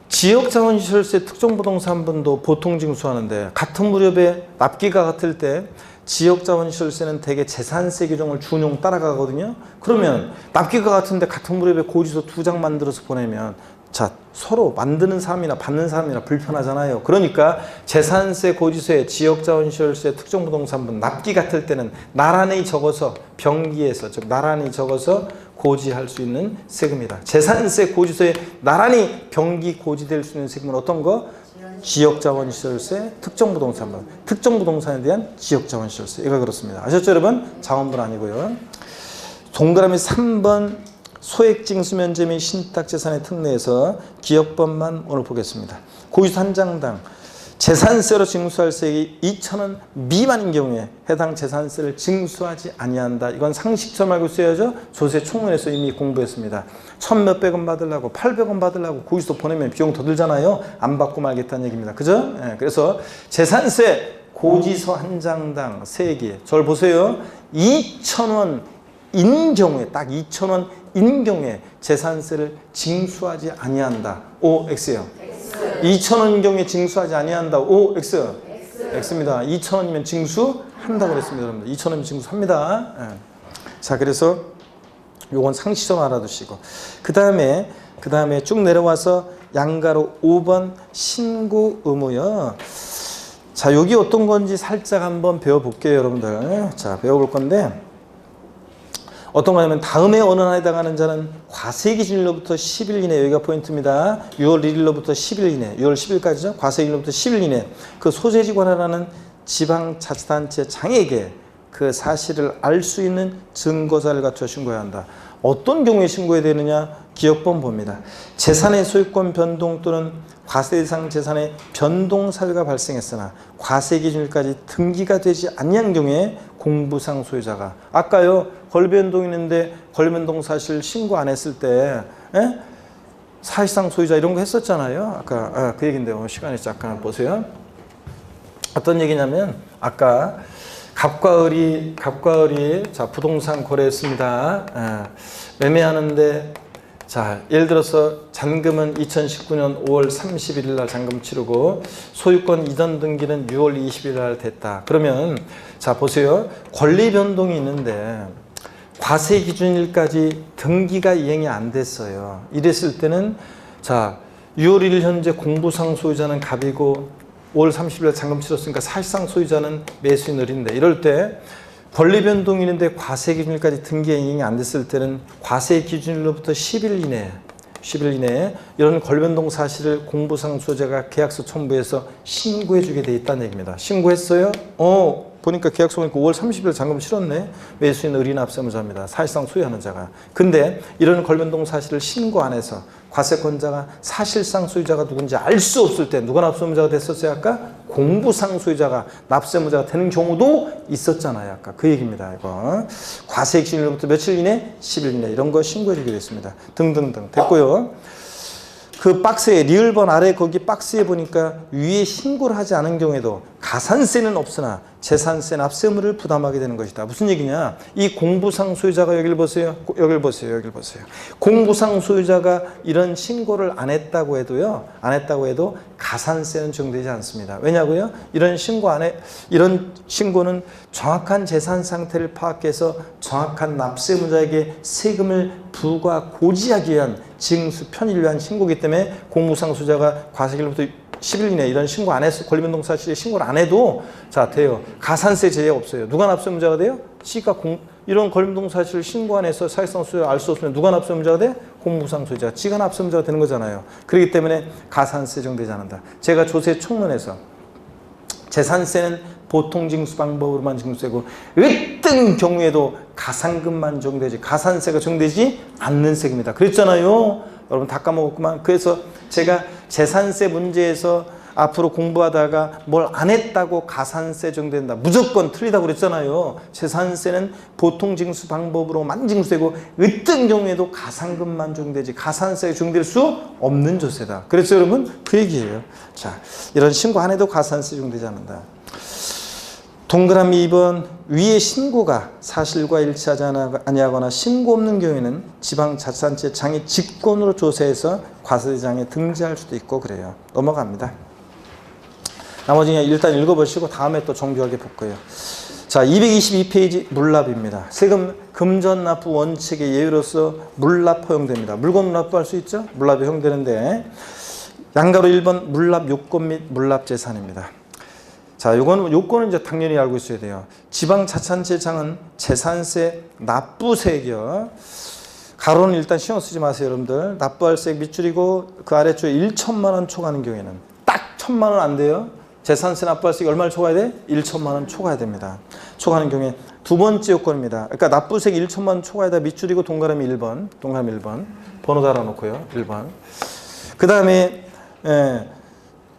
지역자원시설세, 특정부동산분도 보통징수하는데 같은 무렵에 납기가 같을 때 지역자원시설세는 대개 재산세 규정을 준용 따라가거든요. 그러면 납기가 같은데 같은 무렵에 고지서 2장 만들어서 보내면 자, 서로 만드는 사람이나 받는 사람이나 불편하잖아요. 그러니까 재산세 고지서에 지역자원시설세 특정부동산분 납기 같을 때는 나란히 적어서 병기에서 즉 나란히 적어서 고지할 수 있는 세금이다. 재산세 고지서에 나란히 병기 고지될 수 있는 세금은 어떤 거? 지역자원시설세, 특정부동산분, 특정부동산에 대한 지역자원시설세. 이거 그렇습니다. 아셨죠 여러분? 장원분 아니고요. 동그라미 3번 소액징수면제 및 신탁재산의 특례에서 기업법만 오늘 보겠습니다. 고지서 한 장당 재산세로 징수할 세액이 2,000원 미만인 경우에 해당 재산세를 징수하지 아니한다. 이건 상식처럼 알고 있어야죠. 조세 총론에서 이미 공부했습니다. 1,몇백 원 받으려고 800원 받으려고 고지서 보내면 비용 더 들잖아요. 안 받고 말겠다는 얘기입니다. 그죠? 예, 그래서 재산세 고지서 한 장당 세액이 저를 보세요. 2,000원 인 경우에 딱 2,000원 인 경우에 재산세를 징수하지 아니한다. O, X요. 2,000원인 경우에 징수하지 아니한다. O, X. X입니다. 2,000원이면 징수한다고 그랬습니다. 여러분들. 2,000원이면 징수합니다. 예. 자, 그래서 요건 상식점 알아두시고. 그 다음에 쭉 내려와서 양가로 5번 신고 의무요. 자, 여기 어떤 건지 살짝 한번 배워볼게요, 여러분들. 자, 배워볼 건데. 어떤 거냐면 다음에 어느 날에 해당하는 자는 과세기준일로부터 10일 이내 여기가 포인트입니다. 6월 1일로부터 10일 이내 6월 10일까지죠. 과세기준일로부터 10일 이내 그 소재지구 하나라는 지방자치단체 장에게 그 사실을 알 수 있는 증거자를 갖춰 신고해야 한다. 어떤 경우에 신고해야 되느냐? 기업법 봅니다. 재산의 소유권 변동 또는 과세 대상 재산의 변동 사유가 발생했으나 과세 기준일까지 등기가 되지 아니한 경우에 공부상 소유자가 아까요 권리변동 있는데 권리변동 사실 신고 안 했을 때 사실상 소유자 이런 거 했었잖아요. 아까 그 얘기인데요. 시간이 잠깐 보세요. 어떤 얘기냐면 아까 갑과 을이 자 부동산 거래했습니다. 매매하는데 자 예를 들어서 잔금은 2019년 5월 31일 날 잔금 치르고 소유권 이전 등기는 6월 20일 날 됐다. 그러면 자 보세요. 권리 변동이 있는데 과세 기준일까지 등기가 이행이 안 됐어요. 이랬을 때는 자 6월 1일 현재 공부상 소유자는 갑이고 5월 30일 날 잔금 치렀으니까 사실상 소유자는 매수인 을인데 이럴 때 권리 변동이 있는데 과세 기준일까지 등기 이행이 안 됐을 때는 과세 기준일로부터 10일 이내에 이런 권리 변동 사실을 공부상 소유자가 계약서 첨부해서 신고해 주게 돼 있다는 얘기입니다. 신고했어요? 보니까 계약서 보니까 5월 30일 잔금 치렀네. 매수인 을이나 납세무자입니다. 사실상 소유하는 자가. 근데 이런 권리 변동 사실을 신고 안 해서 과세권자가 사실상 소유자가 누군지 알 수 없을 때 누가 납세무자가 됐었어요? 아까 공부상 소유자가 납세무자가 되는 경우도 있었잖아요. 아까 그 얘기입니다. 이거 과세 기준일로부터 며칠 이내? 10일 이내 이런 거 신고해 주기로 했습니다. 등등등 됐고요. 그 박스에 리을번 아래 거기 박스에 보니까 위에 신고를 하지 않은 경우에도 가산세는 없으나 재산세 납세의무를 부담하게 되는 것이다. 무슨 얘기냐? 이 공부상 소유자가 여기를 보세요. 여기를 보세요. 공부상 소유자가 이런 신고를 안 했다고 해도요. 가산세는 적용되지 않습니다. 왜냐고요? 이런 신고는 정확한 재산 상태를 파악해서 정확한 납세무자에게 세금을 부과 고지하기 위한 징수 편의를 위한 신고이기 때문에 공부상 소유자가 과세기일로부터 10일 이내 이런 신고 안 해서 권리변동 사실에 신고를 안 해도 자 돼요. 가산세 제외 없어요. 누가 납세무자가 돼요? 지가 이런 권리변동 사실을 신고 안 해서 사실상 소유를 알 수 없으면 누가 납세무자가 돼? 공부상 소유자. 지가 납세무자가 되는 거잖아요. 그렇기 때문에 가산세 적용되지 않는다. 제가 조세 총론에서 재산세는 보통 징수 방법으로만 징수되고 어떤 경우에도 가산금만 적용되지 가산세가 적용되지 않는 세금이다. 그랬잖아요. 여러분 다 까먹었구만. 그래서 제가 재산세 문제에서 앞으로 공부하다가 뭘 안 했다고 가산세 적용된다. 무조건 틀리다고 그랬잖아요. 재산세는 보통 징수 방법으로만 징수되고 어떤 경우에도 가산금만 적용되지 가산세가 적용될 수 없는 조세다. 그래서 여러분 그 얘기예요. 자, 이런 신고 안 해도 가산세 적용되지 않는다. 동그라미 2번 위의 신고가 사실과 일치하지 아니하거나 신고 없는 경우에는 지방자치단체 장이 직권으로 조세해서 과세대장에 등재할 수도 있고 그래요. 넘어갑니다. 나머지 그냥 일단 읽어보시고 다음에 또 정교하게 볼 거예요. 자, 222페이지 물납입니다. 세금 금전 납부 원칙의 예외로서 물납 허용됩니다. 물건 납부할 수 있죠? 물납이 허용되는데 양가로 1번 물납 요건 및 물납 재산입니다. 자, 요거는 이제 당연히 알고 있어야 돼요. 지방자치단체장은 재산세 납부세액이요. 가로는 일단 신경 쓰지 마세요, 여러분들. 납부할 세액 밑줄이고 그 아래쪽에 1천만 원 초과하는 경우에는 딱 1천만 원 안 돼요. 재산세 납부할 세액 얼마를 초과해야 돼? 1천만 원 초과해야 됩니다. 초과하는 경우에 두 번째 요건입니다. 그러니까 납부세액 1천만 원 초과에다 밑줄이고 동그라미 1번, 동그라미 1번, 번호 달아놓고요, 1번. 그 다음에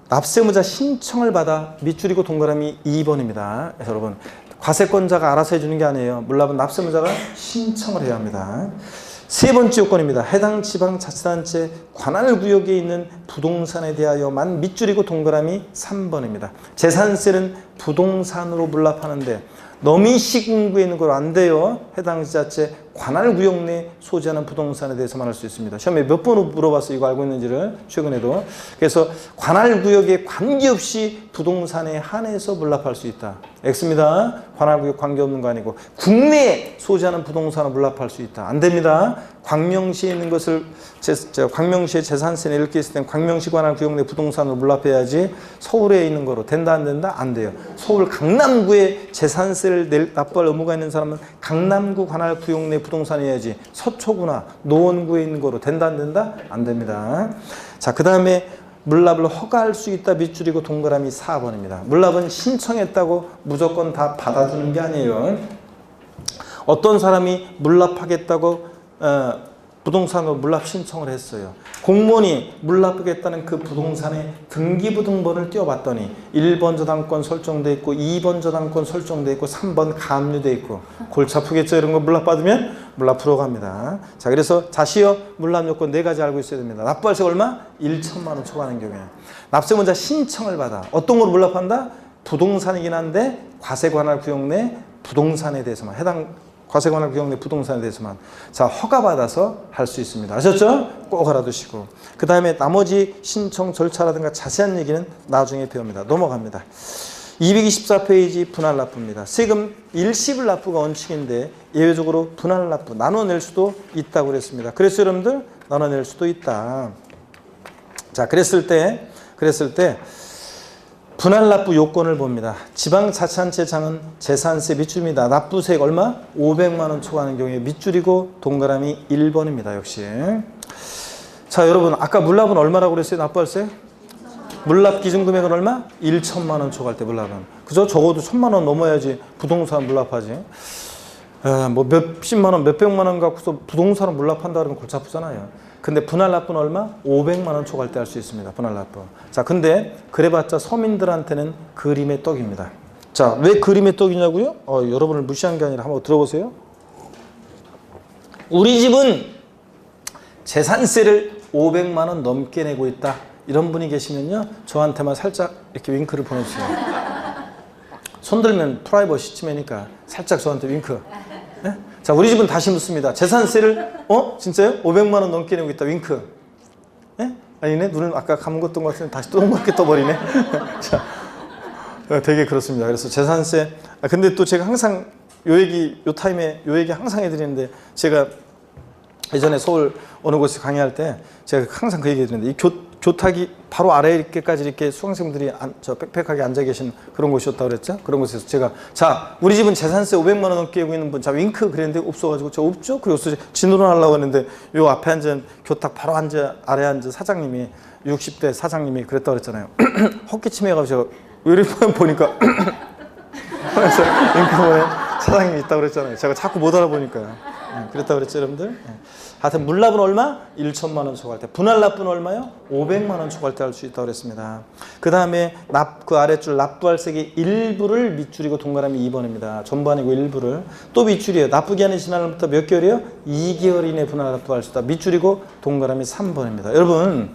납세무자 신청을 받아 밑줄이고 동그라미 2번입니다. 그래서 여러분 과세권자가 알아서 해주는 게 아니에요. 물납은 납세무자가 신청을 해야 합니다. 세 번째 요건입니다. 해당 지방자치단체 관할구역에 있는 부동산에 대하여만 밑줄이고 동그라미 3번입니다. 재산세는 부동산으로 물납하는데 너미 시군구에 있는 걸 안 돼요. 해당 지자체 관할구역 내 소지하는 부동산에 대해서만 할 수 있습니다. 시험에 몇 번 물어봤어요. 이거 알고 있는지를 최근에도. 그래서 관할구역에 관계없이 부동산에 한해서 물납할 수 있다. X입니다. 관할구역 관계없는 거 아니고 국내에 소지하는 부동산을 물납할 수 있다. 안 됩니다. 광명시에 있는 것을 광명시에 재산세를 이렇게 있을 땐 광명시 관할구역 내 부동산을 물납해야지 서울에 있는 거로 된다 안 된다? 안 돼요. 서울 강남구에 재산세를 납부할 의무가 있는 사람은 강남구 관할구역 내 부동산이어야지 서초구나 노원구에 있는 거로 된다 안 된다? 안 됩니다. 자, 그 다음에 물납을 허가할 수 있다 밑줄이고 동그라미 4번입니다. 물납은 신청했다고 무조건 다 받아주는 게 아니에요. 어떤 사람이 물납하겠다고 부동산으로 물납 신청을 했어요. 공무원이 물납하겠다는 그 부동산의 등기부등본을 띄워봤더니 1번 저당권 설정돼 있고 2번 저당권 설정돼 있고 3번 가압류돼 있고 골치 아프겠죠. 이런 거 물납받으면 물납 들어갑니다. 자, 그래서 자시어 물납 요건 4가지 알고 있어야 됩니다. 납부할세 얼마? 1천만 원 초과하는 경우에 납세문자 신청을 받아 어떤 걸 물납한다? 부동산이긴 한데 과세관할구역 내 부동산에 대해서만 해당 과세관할구역 내 부동산에 대해서만 자 허가받아서 할 수 있습니다. 아셨죠? 꼭 알아두시고 그 다음에 나머지 신청 절차라든가 자세한 얘기는 나중에 배웁니다. 넘어갑니다. 224페이지 분할 납부입니다. 세금 일시불 납부가 원칙인데 예외적으로 분할 납부 나눠낼 수도 있다고 그랬습니다. 그래서 여러분들 나눠낼 수도 있다. 자, 그랬을 때 분할 납부 요건을 봅니다. 지방자치단체장은 재산세 밑줄입니다. 납부세액 얼마? 500만 원 초과하는 경우에 밑줄이고 동그라미 1번입니다. 역시. 자, 여러분 아까 물납은 얼마라고 그랬어요? 납부할세? 물납 기준금액은 얼마? 1천만 원 초과할 때 물납은. 그죠? 적어도 1,000만 원 넘어야지 부동산 물납하지. 뭐 몇십만 원, 몇백만 원 갖고서 부동산을 물납한다 그러면 골치 아프잖아요. 근데 분할 납부는 얼마? 500만 원 초과할 때 할 수 있습니다. 분할 납부. 자, 근데 그래봤자 서민들한테는 그림의 떡입니다. 자, 왜 그림의 떡이냐고요? 여러분을 무시한 게 아니라 한번 들어보세요. 우리 집은 재산세를 500만 원 넘게 내고 있다. 이런 분이 계시면요. 저한테만 살짝 이렇게 윙크를 보내주세요. 손 들면 프라이버시 침해니까 살짝 저한테 윙크. 네? 자, 우리 집은 다시 묻습니다. 재산세를 진짜요? 500만 원 넘게 내고 있다. 윙크. 네? 아니네. 눈을 아까 감은 것 같은데 다시 동그랗게 떠버리네. 자, 되게 그렇습니다. 그래서 재산세. 근데 또 제가 항상 요 타임에 요 얘기 항상 해드리는데 제가 예전에 서울 어느 곳에 강의할 때 제가 항상 그 얘기 해드리는데 이 교탁이 바로 아래에까지 이렇게 수강생분들이 빽빽하게 앉아 계신 그런 곳이었다고 그랬죠? 그런 곳에서 제가 자, 우리 집은 재산세 500만 원 넘게 내고 있는 분, 자, 윙크 그랬는데 없어가지고 저 없죠? 그래서 진도를 하려고 했는데 요 앞에 앉은 교탁 바로 아래 앉은 사장님이 60대 사장님이 그랬다고 그랬잖아요. 헛기침해가지고 제가 이렇게 보니까 그래서 윙크 보내 사장님이 있다고 그랬잖아요. 제가 자꾸 못 알아보니까요. 그랬다고 그랬죠, 여러분들? 하여튼 물납은 얼마? 1천만 원 초과할 때. 분할 납부는 얼마요? 500만 원 초과할 때 할 수 있다고 그랬습니다. 그 다음에 그 아래줄 납부할 세액의 일부를 밑줄이고 동그라미 2번입니다. 전부 아니고 일부를. 또 밑줄이에요. 납부기한이 지난 날부터 몇 개월이요? 2개월 이내 분할 납부할 수 있다. 밑줄이고 동그라미 3번입니다. 여러분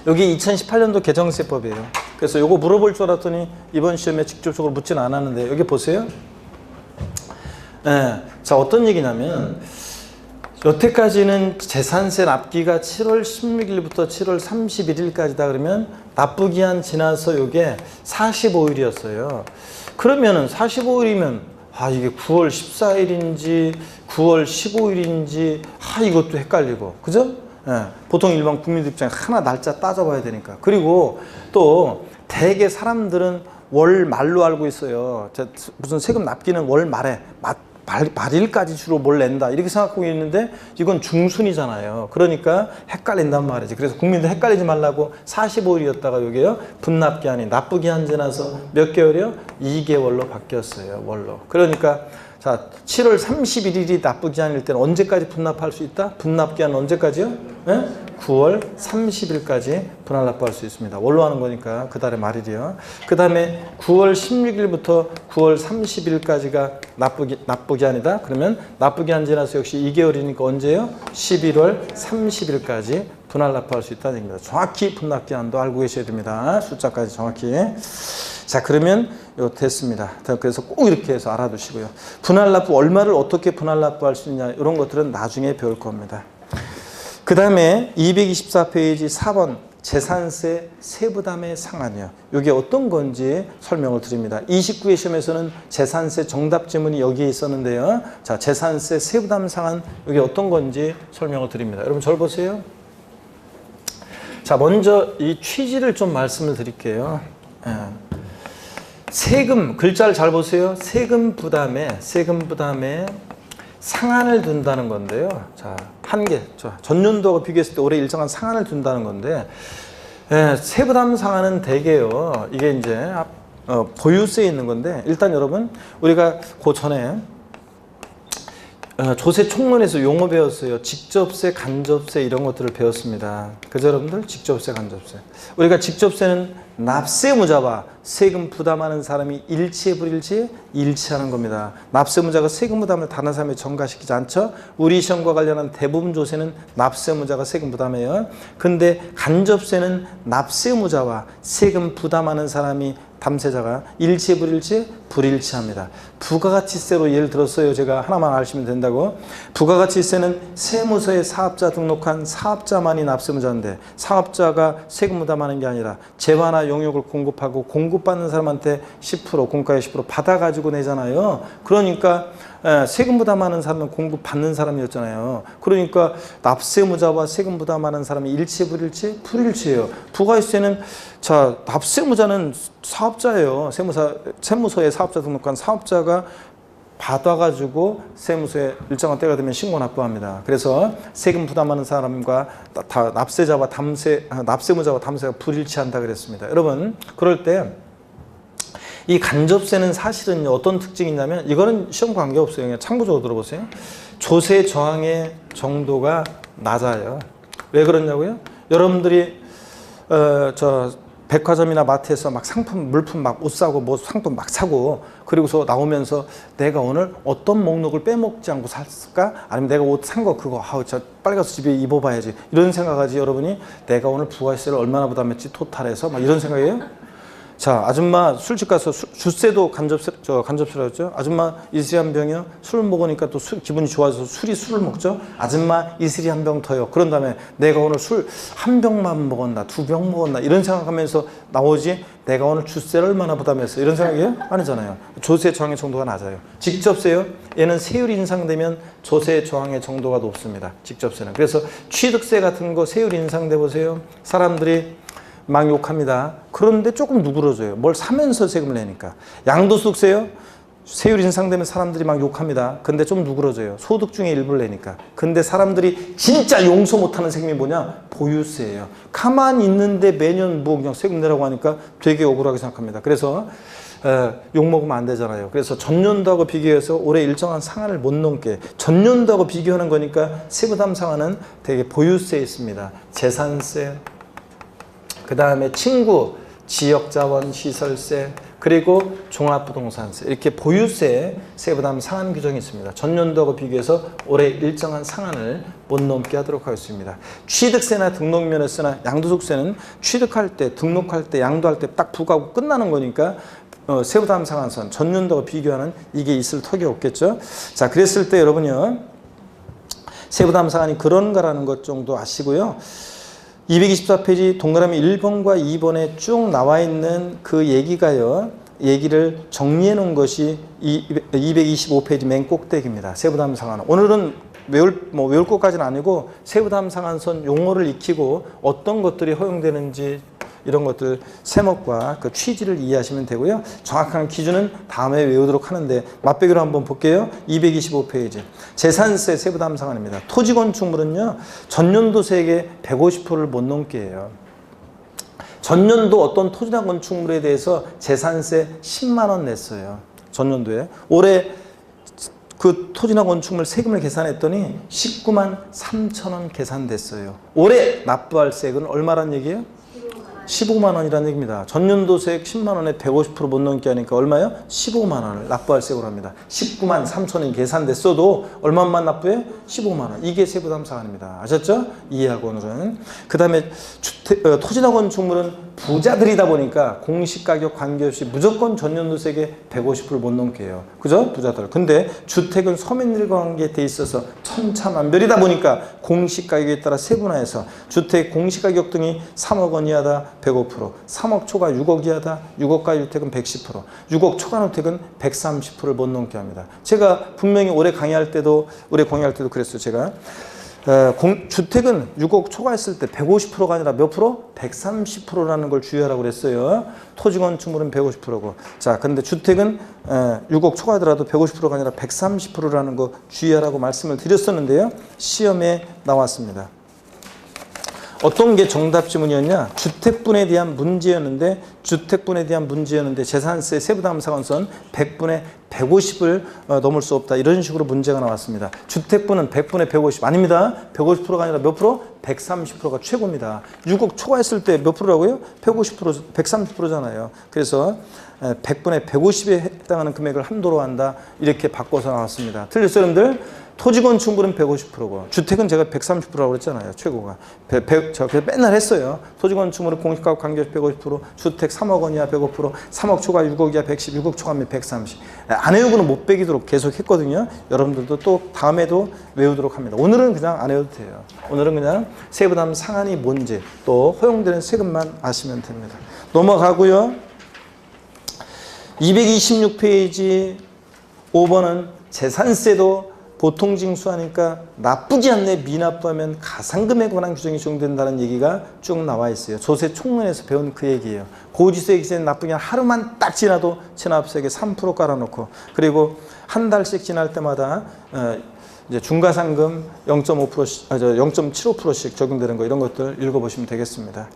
여기 2018년도 개정세법이에요. 그래서 요거 물어볼 줄 알았더니 이번 시험에 직접적으로 묻지는 않았는데 여기 보세요. 자, 어떤 얘기냐면 여태까지는 재산세 납기가 7월 16일부터 7월 31일까지다 그러면 납부기한 지나서 이게 45일이었어요. 그러면은 45일이면 이게 9월 14일인지 9월 15일인지 이것도 헷갈리고 그죠? 예, 보통 일반 국민들 입장에 하나 날짜 따져봐야 되니까. 그리고 또 대개 사람들은 월 말로 알고 있어요. 무슨 세금 납기는 월 말에 말일까지 주로 뭘 낸다 이렇게 생각하고 있는데 이건 중순이잖아요. 그러니까 헷갈린단 말이지. 그래서 국민들 헷갈리지 말라고 45일이었다가 여기요 분납기한이 납부기한 지나서 몇 개월이요? 2개월로 바뀌었어요. 월로. 그러니까 자 7월 31일이 납부기한일 때는 언제까지 분납할 수 있다? 분납기한은 언제까지요? 네? 9월 30일까지 분할 납부할 수 있습니다. 월로 하는 거니까 그 달의 말일이요. 그 다음에 9월 16일부터 9월 30일까지가 납부기한이다. 그러면 납부기한 지나서 역시 2개월이니까 언제요? 11월 30일까지 분할 납부할 수 있다는 얘기입니다. 정확히 분납기한도 알고 계셔야 됩니다. 숫자까지 정확히. 자, 그러면 이거 됐습니다. 그래서 꼭 이렇게 해서 알아두시고요. 분할 납부 얼마를 어떻게 분할 납부할 수 있냐 이런 것들은 나중에 배울 겁니다. 그 다음에 224페이지 4번 재산세 세부담의 상한이요. 이게 어떤 건지 설명을 드립니다. 29회 시험에서는 재산세 정답 지문이 여기에 있었는데요. 자, 재산세 세부담 상한 이게 어떤 건지 설명을 드립니다. 여러분 절 보세요. 자, 먼저 이 취지를 좀 말씀을 드릴게요. 세금 글자를 잘 보세요. 세금 부담에 상한을 둔다는 건데요. 자, 한계. 전년도하고 비교했을 때 올해 일정한 상한을 둔다는 건데, 세부담 상한은 대개요. 이게 이제 보유세에 있는 건데, 일단 여러분 우리가 그 전에 조세 총론에서 용어 배웠어요. 직접세, 간접세 이런 것들을 배웠습니다. 그죠 여러분들? 직접세, 간접세. 우리가 직접세는 납세무자와 세금 부담하는 사람이 일치해 불일치해? 일치하는 겁니다. 납세무자가 세금 부담을 다른 사람에 전가시키지 않죠? 우리 시험과 관련한 대부분 조세는 납세무자가 세금 부담해요. 근데 간접세는 납세무자와 세금 부담하는 사람이 담세자가 일치해 불일치해? 불일치합니다. 부가가치세로 예를 들었어요. 제가 하나만 아시면 된다고. 부가가치세는 세무서에 사업자 등록한 사업자만이 납세무자인데 사업자가 세금 부담하는 게 아니라 재화나 용역을 공급하고 공급받는 사람한테 10% 공가의 10% 받아가지고 내잖아요. 그러니까 세금 부담하는 사람은 공급받는 사람이었잖아요. 그러니까 납세무자와 세금 부담하는 사람이 일치해 불일치? 불일치해요. 부가세는 자 납세무자는 사업자예요. 세무서에 사업자 등록한 사업자가 받아가지고 세무서에 일정한 때가 되면 신고 납부합니다. 그래서 세금 부담하는 사람과 납세자와 납세무자와 담세가 불일치한다 그랬습니다. 여러분 그럴 때 이 간접세는 사실은 어떤 특징이 있냐면 이거는 시험 관계없어요. 그냥 참고적으로 들어보세요. 조세 저항의 정도가 낮아요. 왜 그러냐고요? 여러분들이 백화점이나 마트에서 막 상품, 물품 막 옷 사고 뭐 상품 막 사고 그리고서 나오면서 내가 오늘 어떤 목록을 빼먹지 않고 샀을까? 아니면 내가 옷 산 거 그거 빨리 가서 집에 입어봐야지 이런 생각하지 여러분이 내가 오늘 부가세를 얼마나 부담했지 토탈해서 막 이런 생각이에요? 자, 아줌마 술집 가서 주세도 간접세라고 했죠. 아줌마 이슬이 한 병이요. 술 먹으니까 또 기분이 좋아져서 술을 먹죠. 아줌마 이슬이 한 병 더요. 그런 다음에 내가 오늘 술 한 병만 먹었나, 2병 먹었나 이런 생각하면서 나오지 내가 오늘 주세를 얼마나 부담했어 이런 생각이에요? 아니잖아요. 조세 저항의 정도가 낮아요. 직접세요. 얘는 세율이 인상되면 조세 저항의 정도가 높습니다. 직접세는. 그래서 취득세 같은 거 세율 인상돼 보세요. 사람들이 막 욕합니다. 그런데 조금 누그러져요. 뭘 사면서 세금을 내니까. 양도소득세요. 세율 인상되면 사람들이 막 욕합니다. 근데 좀 누그러져요. 소득 중에 일부를 내니까. 근데 사람들이 진짜 용서 못하는 세금이 뭐냐? 보유세예요. 가만히 있는데 매년 뭐 그냥 세금 내라고 하니까 되게 억울하게 생각합니다. 그래서 욕먹으면 안 되잖아요. 그래서 전년도하고 비교해서 올해 일정한 상한을 못 넘게 전년도하고 비교하는 거니까 세부담 상한은 되게 보유세에 있습니다. 재산세, 그 다음에 친구, 지역자원 시설세, 그리고 종합부동산세 이렇게 보유세 세부담 상한 규정이 있습니다. 전년도하고 비교해서 올해 일정한 상한을 못 넘게 하도록 하겠습니다. 취득세나 등록면허세나 양도소득세는 취득할 때, 등록할 때, 양도할 때 딱 부과하고 끝나는 거니까 세부담 상한선 전년도하고 비교하는 이게 있을 턱이 없겠죠. 자, 그랬을 때 여러분요. 세부담상한이 그런가라는 것 정도 아시고요. 224페이지 동그라미 1번과 2번에 쭉 나와 있는 그 얘기가요. 얘기를 정리해 놓은 것이 225페이지 맨 꼭대기입니다. 세부담상한. 오늘은 외울 것까지는 아니고 세부담상한선 용어를 익히고 어떤 것들이 허용되는지 이런 것들 세목과 그 취지를 이해하시면 되고요. 정확한 기준은 다음에 외우도록 하는데 맛배기로 한번 볼게요. 225페이지 재산세 세부담상한입니다. 토지건축물은요. 전년도세액의 150%를 못 넘게 해요. 전년도 어떤 토지나 건축물에 대해서 재산세 10만 원 냈어요. 전년도에. 올해 그 토지나 건축물 세금을 계산했더니 19만 3천 원 계산됐어요. 올해 납부할 세금은 얼마란 얘기예요? 15만 원이라는 얘기입니다. 전년도세액 10만 원에 150% 못 넘게 하니까 얼마요? 15만 원을 납부할 세금으로 합니다. 19만 3천 원이 계산됐어도 얼마만 납부해? 15만 원. 이게 세부담상한입니다. 아셨죠? 이해하고 오늘은. 그 다음에 토지나 건축물은 부자들이다 보니까 공시가격 관계없이 무조건 전년도세액의 150%를 못 넘게 해요. 그죠? 부자들. 근데 주택은 서민들과 관계돼 있어서 천차만별이다 보니까 공시가격에 따라 세분화해서 주택 공시가격 등이 3억 원 이하다 105%, 3억 초과 6억 이하다 6억가 주택은 110%, 6억 초과 주택은 130%를 못 넘게 합니다. 제가 분명히 올해 강의할 때도 그랬어요. 제가 주택은 6억 초과했을 때 150%가 아니라 몇 프로? 130%라는 걸 주의하라고 그랬어요. 토지 건축물은 150%고. 자, 그런데 주택은 6억 초과하더라도 150%가 아니라 130%라는 거 주의하라고 말씀을 드렸었는데요. 시험에 나왔습니다. 어떤 게 정답 지문이었냐? 주택분에 대한 문제였는데 재산세 세부담상한선 100분의 150을 넘을 수 없다. 이런 식으로 문제가 나왔습니다. 주택분은 100분의 150 아닙니다. 150%가 아니라 몇 프로? 130%가 최고입니다. 6억 초과했을 때 몇 프로라고요? 150%, 130%잖아요. 그래서 100분의 150에 해당하는 금액을 한도로 한다. 이렇게 바꿔서 나왔습니다. 틀렸어요, 여러분들? 토지건축물은 150%고 주택은 제가 130%라고 그랬잖아요. 최고가. 제가 그래서 맨날 했어요. 토지건축물은 공시가격 관계없이 150%, 주택 3억 원 이하 105%, 3억 초과 6억 이하 110, 6억 초과면 130. 안 외우고는 못 빼기도록 계속 했거든요. 여러분들도 또 다음에도 외우도록 합니다. 오늘은 그냥 안 외워도 돼요. 오늘은 그냥 세부담 상한이 뭔지 또 허용되는 세금만 아시면 됩니다. 넘어가고요. 226페이지 5번은 재산세도 보통 징수하니까 나쁘지 않네 미납부하면 가상금에 관한 규정이 적용된다는 얘기가 쭉 나와 있어요. 조세 총론에서 배운 그 얘기예요. 고지세 기세는 나쁘게 하루만 딱 지나도 체납세액에 3% 깔아놓고 그리고 한 달씩 지날 때마다 이제 중과상금 0.75%씩 적용되는 거 이런 것들 읽어보시면 되겠습니다.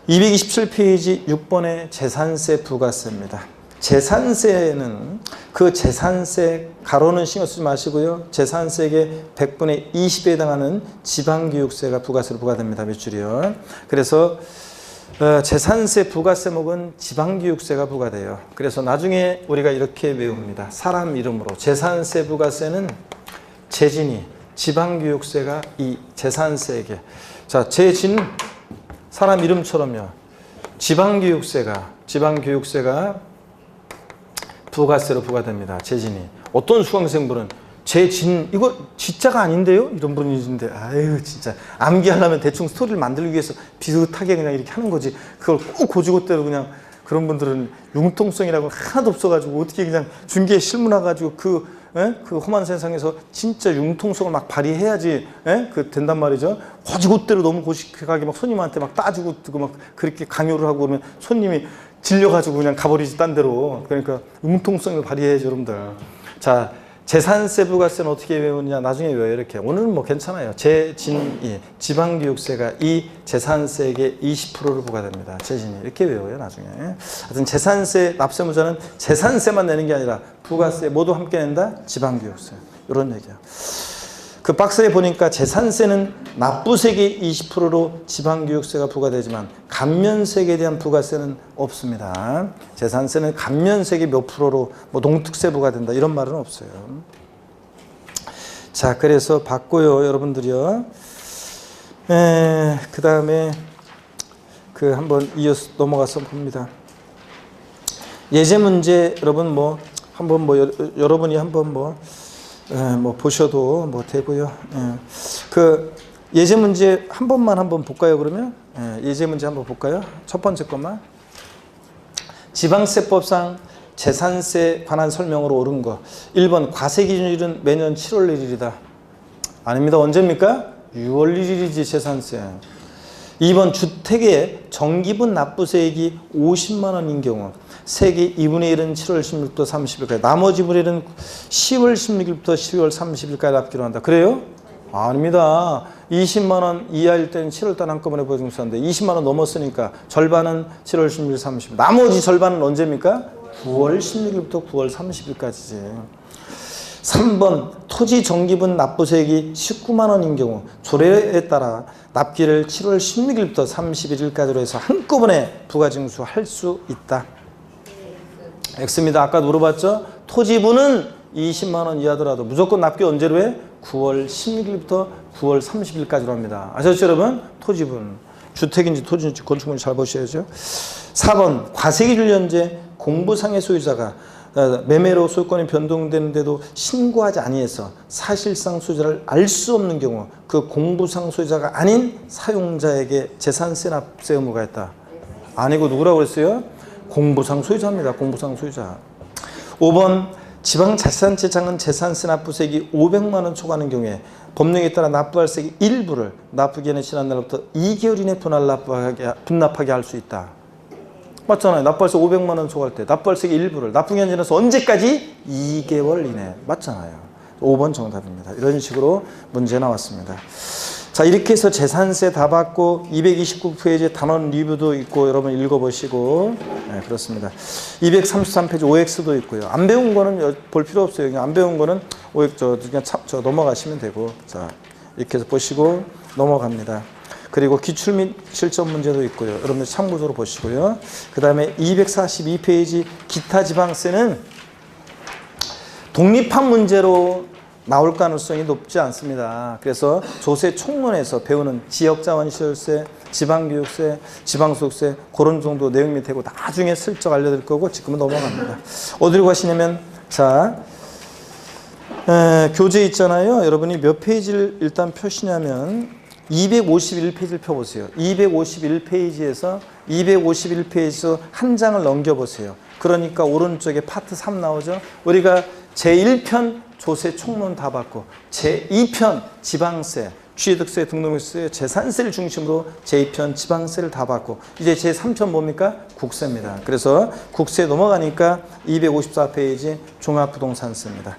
227페이지 6번의 재산세 부가세입니다. 재산세는 그 재산세 가로는 신경 쓰지 마시고요. 재산세액의 100분의 20에 해당하는 지방교육세가 부가세로 부과됩니다. 몇 줄이요. 그래서 재산세 부가세목은 지방교육세가 부과돼요. 그래서 나중에 우리가 이렇게 외웁니다. 사람 이름으로 재산세 부가세는 재진이 지방교육세가 이 재산세액에 자 재진 사람 이름처럼요. 지방교육세가 부가세로 부과됩니다. 재진이. 어떤 수강생분은 재진 이거 지자가 아닌데요? 이런 분이신데 아유 진짜 암기하려면 대충 스토리를 만들기 위해서 비슷하게 그냥 이렇게 하는 거지 그걸 꼭 고지고대로 그냥 그런 분들은 융통성이라고 하나도 없어가지고 어떻게 그냥 중개에 실무나가지고 그 험한 세상에서 진짜 융통성을 막 발휘해야지 그 된단 말이죠. 고지고대로 너무 고식하게 막 손님한테 막 따지고 막 그렇게 강요를 하고 그러면 손님이 질려가지고 그냥 가버리지 딴 데로. 그러니까 융통성을 발휘해야죠 여러분들. 자 재산세 부가세는 어떻게 외우느냐 나중에 외워요. 이렇게 오늘은 뭐 괜찮아요. 재진이 지방교육세가 이 재산세액의 20%를 부과됩니다. 재진이 이렇게 외워요 나중에. 하여튼 재산세 납세무자는 재산세만 내는 게 아니라 부가세 모두 함께 낸다. 지방교육세 이런 얘기야. 그 박스에 보니까 재산세는 납부세액의 20%로 지방교육세가 부과되지만 감면세액에 대한 부가세는 없습니다. 재산세는 감면세액의 몇 프로로 뭐 농특세 부과된다 이런 말은 없어요. 자 그래서 봤고요 여러분들이요. 그 다음에 그 한번 이어서 넘어가서 봅니다. 예제 문제 여러분 뭐 한번 뭐 여러분이 한번 뭐 뭐 보셔도 뭐 되고요. 그 예제 문제 한번 볼까요? 그러면 예제 문제 한번 볼까요? 첫 번째 것만. 지방세법상 재산세 관한 설명으로 옳은 거. 1번 과세 기준일은 매년 7월 1일이다. 아닙니다. 언제입니까? 6월 1일이지 재산세. 2번 주택의 정기분 납부세액이 50만 원인 경우 세액의 2분의 1은 7월 16일부터 30일까지, 나머지 분의 1은 10월 16일부터 12월 30일까지 납기로 한다. 그래요? 아닙니다. 20만 원 이하일 때는 7월 달 한꺼번에 보증수하는데 20만 원 넘었으니까 절반은 7월 16일, 30일. 나머지 절반은 언제입니까? 9월 16일부터 9월 30일까지지. 3번 토지 정기분 납부세액이 19만 원인 경우 조례에 따라 납기를 7월 16일부터 31일까지로 해서 한꺼번에 부가징수할 수 있다. X입니다. 아까 물어봤죠? 토지분은 20만 원 이하더라도 무조건 납기 언제로 해? 9월 16일부터 9월 30일까지로 합니다. 아셨죠 여러분? 토지분. 주택인지 토지인지 건축물인지 잘 보셔야죠. 4번 과세기준 현재 공부상의 소유자가 매매로 소유권이 변동되는데도 신고하지 아니해서 사실상 소유자를 알 수 없는 경우 그 공부상 소유자가 아닌 사용자에게 재산세 납세 의무가 있다. 아니고 누구라고 그랬어요? 공부상 소유자입니다. 공부상 소유자. 5번 지방자치단체장은 재산세 납부세액이 500만 원 초과하는 경우에 법령에 따라 납부할 세액의 일부를 납부기한이 지난 날부터 2개월 이내 분납하게 할 수 있다. 맞잖아요. 납부할세 500만 원 초과할 때 납부할세 일부를 납부기한 지나서 언제까지? 2개월 이내. 맞잖아요. 5번 정답입니다. 이런 식으로 문제 나왔습니다. 자, 이렇게 해서 재산세 다 받고 229페이지 단원 리뷰도 있고 여러분 읽어보시고, 네, 그렇습니다. 233페이지 OX도 있고요. 안 배운 거는 볼 필요 없어요. 그냥 안 배운 거는 그냥 넘어가시면 되고, 자, 이렇게 해서 보시고 넘어갑니다. 그리고 기출 및 실전 문제도 있고요. 여러분들 참고적으로 보시고요. 그 다음에 242페이지 기타 지방세는 독립한 문제로 나올 가능성이 높지 않습니다. 그래서 조세 총론에서 배우는 지역자원시설세, 지방교육세, 지방소득세 그런 정도 내용 밑에고 나중에 슬쩍 알려드릴 거고 지금은 넘어갑니다. 어디로 가시냐면 자 교재 있잖아요. 여러분이 몇 페이지를 일단 펴시냐면 251페이지를 펴보세요. 251페이지에서 한 장을 넘겨보세요. 그러니까 오른쪽에 파트 3 나오죠. 우리가 제1편 조세 총론 다 받고 제2편 지방세, 취득세, 등록세, 재산세를 중심으로 제2편 지방세를 다 받고 이제 제3편 뭡니까? 국세입니다. 그래서 국세 넘어가니까 254페이지 종합부동산세입니다.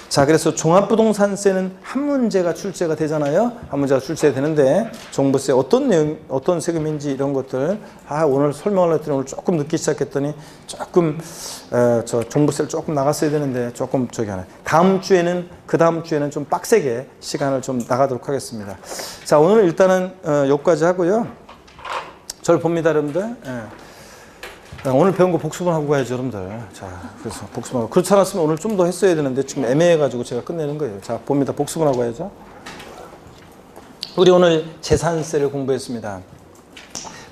자, 그래서 종합부동산세는 한 문제가 출제가 되잖아요. 한 문제가 출제되는데 종부세 어떤 내용, 어떤 세금인지 이런 것들 오늘 설명을 했더니 오늘 조금 늦게 시작했더니 조금 종부세를 조금 나갔어야 되는데 조금 저기 하네. 그 다음 주에는 좀 빡세게 시간을 좀 나가도록 하겠습니다. 자, 오늘 일단은 여기까지 하고요. 저를 봅니다, 여러분들. 오늘 배운 거 복습을 하고 가야죠, 여러분들. 자, 그래서 복습하고. 그렇지 않았으면 오늘 좀 더 했어야 되는데 지금 애매해가지고 제가 끝내는 거예요. 자, 봅니다. 복습을 하고 가야죠. 우리 오늘 재산세를 공부했습니다.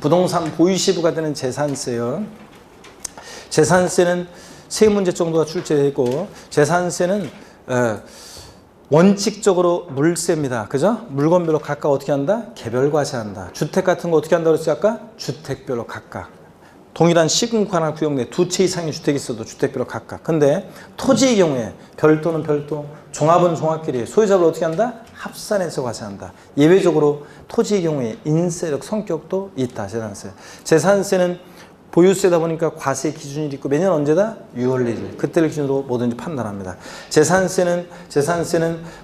부동산 보유시부가 되는 재산세요. 재산세는 세 문제 정도가 출제되고 재산세는 원칙적으로 물세입니다. 그죠? 물건별로 각각 어떻게 한다? 개별과세한다. 주택 같은 거 어떻게 한다고 그랬어요? 아까? 주택별로 각각. 동일한 시군구나 구역 내 두 채 이상의 주택이 있어도 주택별로 각각. 근데 토지의 경우에 별도는 별도, 종합은 종합끼리 소유자를 어떻게 한다? 합산해서 과세한다. 예외적으로 토지의 경우에 인세력 성격도 있다. 재산세. 재산세는 보유세다 보니까 과세 기준이 있고 매년 언제다? 6월 1일. 그때를 기준으로 뭐든지 판단합니다. 재산세는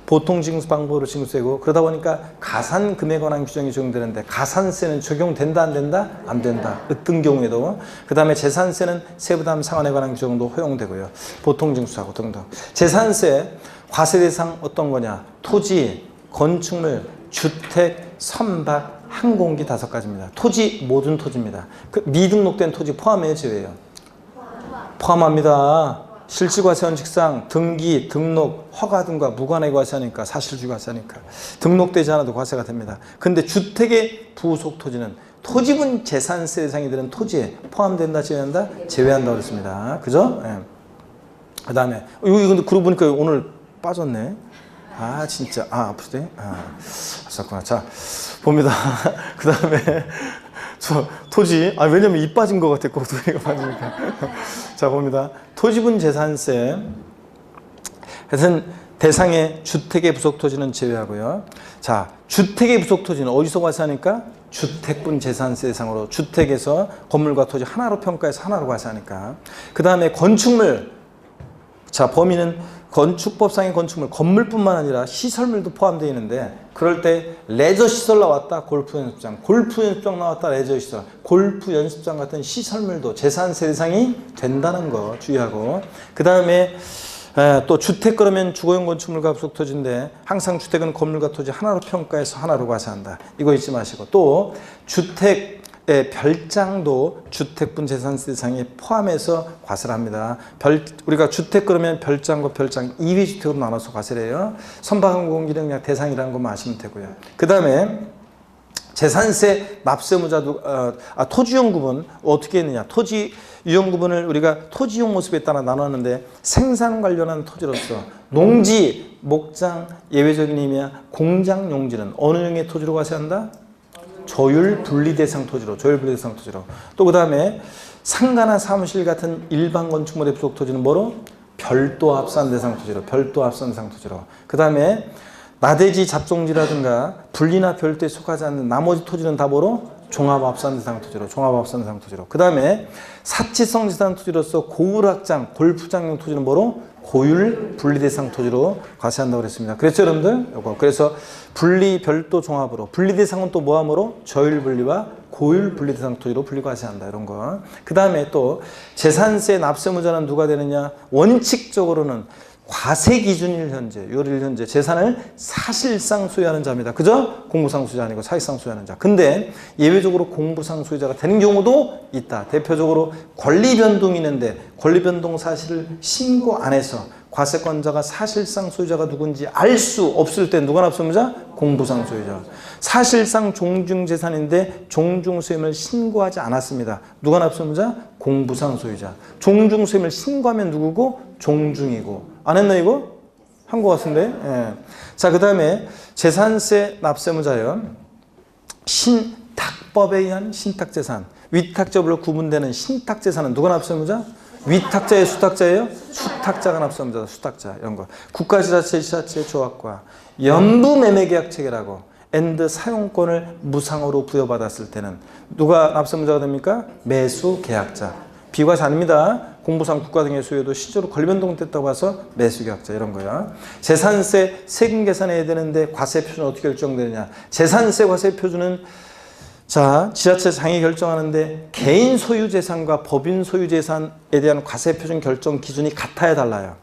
보통 징수 방법으로 징수되고 그러다 보니까 가산금에 관한 규정이 적용되는데 가산세는 적용된다 안 된다? 안 된다. 어떤 경우에도. 그 다음에 재산세는 세부담 상환에 관한 규정도 허용되고요. 보통 징수하고 등등. 재산세 과세 대상 어떤 거냐? 토지, 건축물, 주택, 선박, 항공기 5가지입니다. 토지, 모든 토지입니다. 그 미등록된 토지 포함해요, 제외해요? 포함합니다. 실질과세 원칙상 등기, 등록, 허가 등과 무관하게 과세하니까 사실주의 과세하니까 등록되지 않아도 과세가 됩니다. 근데 주택의 부속 토지는 토지분 재산세 대상이 되는 토지에 포함된다, 제외한다? 제외한다고 그랬습니다. 그죠? 예. 그 다음에 이거 근데 그러고 보니까 오늘 빠졌네. 아 진짜 아프대. 아팠구나. 자 봅니다. 그 다음에 저 토지 왜냐면 이 빠진 것 같아. 꼭 두 개가 빠지니까. 자 봅니다. 토지분 재산세. 하여튼 대상의 주택의 부속 토지는 제외하고요. 자 주택의 부속 토지는 어디서 과세하니까? 주택분 재산세 대상으로 주택에서 건물과 토지 하나로 평가해서 하나로 과세하니까. 그 다음에 건축물. 자 범위는 건축법상의 건축물, 건물뿐만 아니라 시설물도 포함되어 있는데 그럴 때 레저 시설 나왔다 골프 연습장, 골프 연습장 나왔다 레저 시설, 골프 연습장 같은 시설물도 재산세 대상이 된다는 거 주의하고. 그 다음에 또 주택 그러면 주거용 건축물과 부속 토지인데 항상 주택은 건물과 토지 하나로 평가해서 하나로 과세한다. 이거 잊지 마시고 또 주택 별장도 주택분 재산세 대상에 포함해서 과세를 합니다. 우리가 주택 그러면 별장과 별장 2회 주택으로 나눠서 과세를 해요. 선박항공기는 그냥 대상이라는 것만 아시면 되고요. 그 다음에 재산세 납세무자 토지용 구분 어떻게 했느냐. 토지 유형 구분을 우리가 토지용 모습에 따라 나눴는데 생산 관련한 토지로서 농지, 목장, 예외적인 의미야 공장 용지는 어느 형의 토지로 과세한다? 조율 분리대상 토지로, 조율 분리대상 토지로. 또 그 다음에 상가나 사무실 같은 일반 건축물의 부속 토지는 뭐로? 별도 합산 대상 토지로, 별도 합산 대상 토지로. 그 다음에 나대지 잡종지라든가 분리나 별도에 속하지 않는 나머지 토지는 다 뭐로? 종합합산 대상 토지로, 종합합산 대상 토지로. 그 다음에 사치성 재산 토지로서 고울확장, 골프장용 토지는 뭐로? 고율 분리대상 토지로 과세한다고 그랬습니다. 그렇죠, 여러분들? 요거. 그래서 분리, 별도, 종합으로. 분리대상은 또 뭐함으로? 저율 분리와 고율 분리대상 토지로 분리 과세한다. 이런 거. 그 다음에 또 재산세 납세무자는 누가 되느냐? 원칙적으로는 과세 기준일 현재, 요일 현재 재산을 사실상 소유하는 자입니다. 그죠? 공부상 소유자 아니고 사실상 소유하는 자. 근데 예외적으로 공부상 소유자가 되는 경우도 있다. 대표적으로 권리 변동이 있는데 권리 변동 사실을 신고 안 해서 과세권자가 사실상 소유자가 누군지 알 수 없을 때 누가 납세무자? 공부상 소유자. 사실상 종중재산인데 종중소임을 신고하지 않았습니다. 누가 납세무자? 공부상 소유자. 종중소임을 신고하면 누구고? 종중이고. 안 했나 이거? 한 것 같은데. 예. 자, 그 다음에 재산세 납세무자요. 신탁법에 의한 신탁재산. 위탁제별로 구분되는 신탁재산은 누가 납세무자? 위탁자예요, 수탁자예요? 수탁자가 납세무자다. 수탁자 이런 거. 국가지자체, 지자체 조합과 연부매매계약 체계라고 앤드 사용권을 무상으로 부여받았을 때는 누가 납세무자가 됩니까? 매수계약자. 비과세 아닙니다. 공부상 국가 등의 소유도 실제로 권리변동됐다고 해서 매수계약자 이런 거야. 재산세 세금 계산해야 되는데 과세 표준은 어떻게 결정되느냐. 재산세 과세 표준은 자, 지자체 장이 결정하는데 개인 소유 재산과 법인 소유 재산에 대한 과세 표준 결정 기준이 같아야 달라요.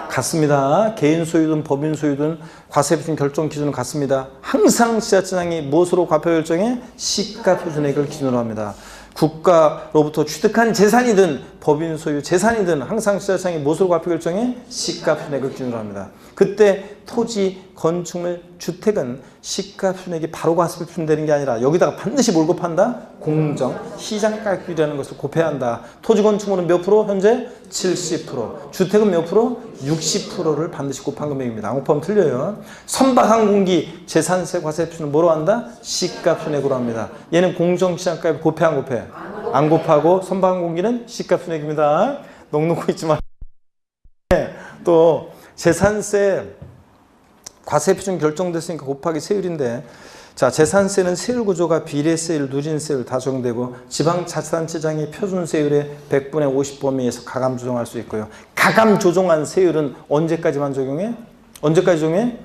같습니다. 개인 소유든 법인 소유든 과세 표준 결정 기준은 같습니다. 항상 지자체장이 무엇으로 과표 결정해? 시가 표준액을 기준으로 합니다. 국가로부터 취득한 재산이든 법인 소유 재산이든 항상 지자체장이 무엇으로 과표 결정해? 시가 표준액을 기준으로 합니다. 그때 토지, 건축물, 주택은 시가 표준액이 바로 과세 표준되는 게 아니라 여기다가 반드시 뭘 곱한다? 공정, 시장가격이라는 것을 곱해야 한다. 토지, 건축물은 몇 프로? 현재 70%. 주택은 몇 프로? 60%를 반드시 곱한 금액입니다. 안 곱하면 틀려요. 선박항공기 재산세 과세 표준은 뭐로 한다? 시가 표준액으로 합니다. 얘는 공정시장가격 곱해 안 곱해? 안 곱하고 선박항공기는 시가 표준액입니다. 넉넉히 있지 마. 또 재산세 과세 표준 결정됐으니까 곱하기 세율인데 자, 재산세는 세율 구조가 비례세율, 누진세율 다 적용되고 지방자치단체장이 표준세율의 100분의 50 범위에서 가감 조정할 수 있고요. 가감 조정한 세율은 언제까지만 적용해? 언제까지 적용해?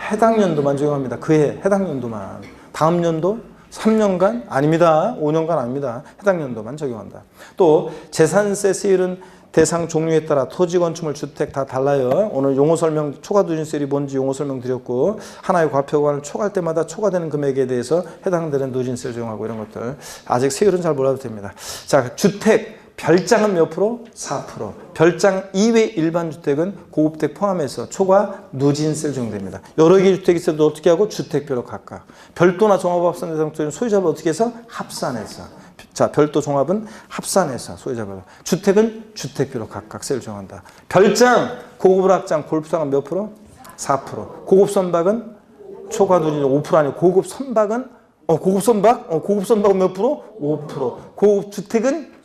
해당 연도만 적용합니다. 그해 해당 연도만. 다음 연도 3년간? 아닙니다. 5년간 아닙니다. 해당 연도만 적용한다. 또 재산세 세율은 대상 종류에 따라 토지, 건축물, 주택 다 달라요. 오늘 용어 설명, 초과 누진세율이 뭔지 용어 설명 드렸고 하나의 과표관을 초과할 때마다 초과되는 금액에 대해서 해당되는 누진세를 적용하고 이런 것들. 아직 세율은 잘 몰라도 됩니다. 자, 주택. 별장은 몇 프로? 4%. 별장 이외 일반 주택은 고급택 포함해서 초과 누진세를 적용됩니다. 여러 개의 주택이 있어도 어떻게 하고? 주택별로 각각. 별도나 종합합산 대상 토지는 소유자별 어떻게 해서? 합산해서. 자, 별도 종합은 합산해서 소유자별로. 주택은 주택별로 각각 세율 정한다. 별장 고급 악장 골프장은 몇 프로? 4%. 고급 선박은 초과 누진 5% 아니고 고급 선박은 고급 선박? 고급 선박은 몇 프로? 5%. 고급 주택은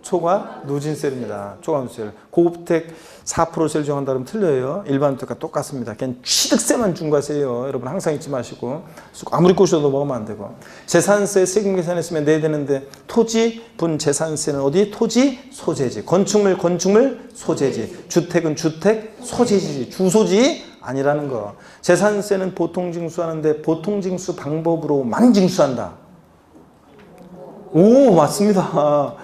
초과 누진세입니다. 초과 누진세. 고급주택 4%세를 정한다 그러면 틀려요. 일반 주택과 똑같습니다. 그냥 취득세만 중과세예요. 여러분 항상 잊지 마시고. 아무리 꼬셔도 먹으면 안 되고. 재산세 세금 계산했으면 내야 되는데 토지 분 재산세는 어디? 토지 소재지. 건축물 소재지. 주택은 주택 소재지. 주소지 아니라는 거. 재산세는 보통 징수하는데 보통 징수 방법으로만 징수한다. 오, 맞습니다.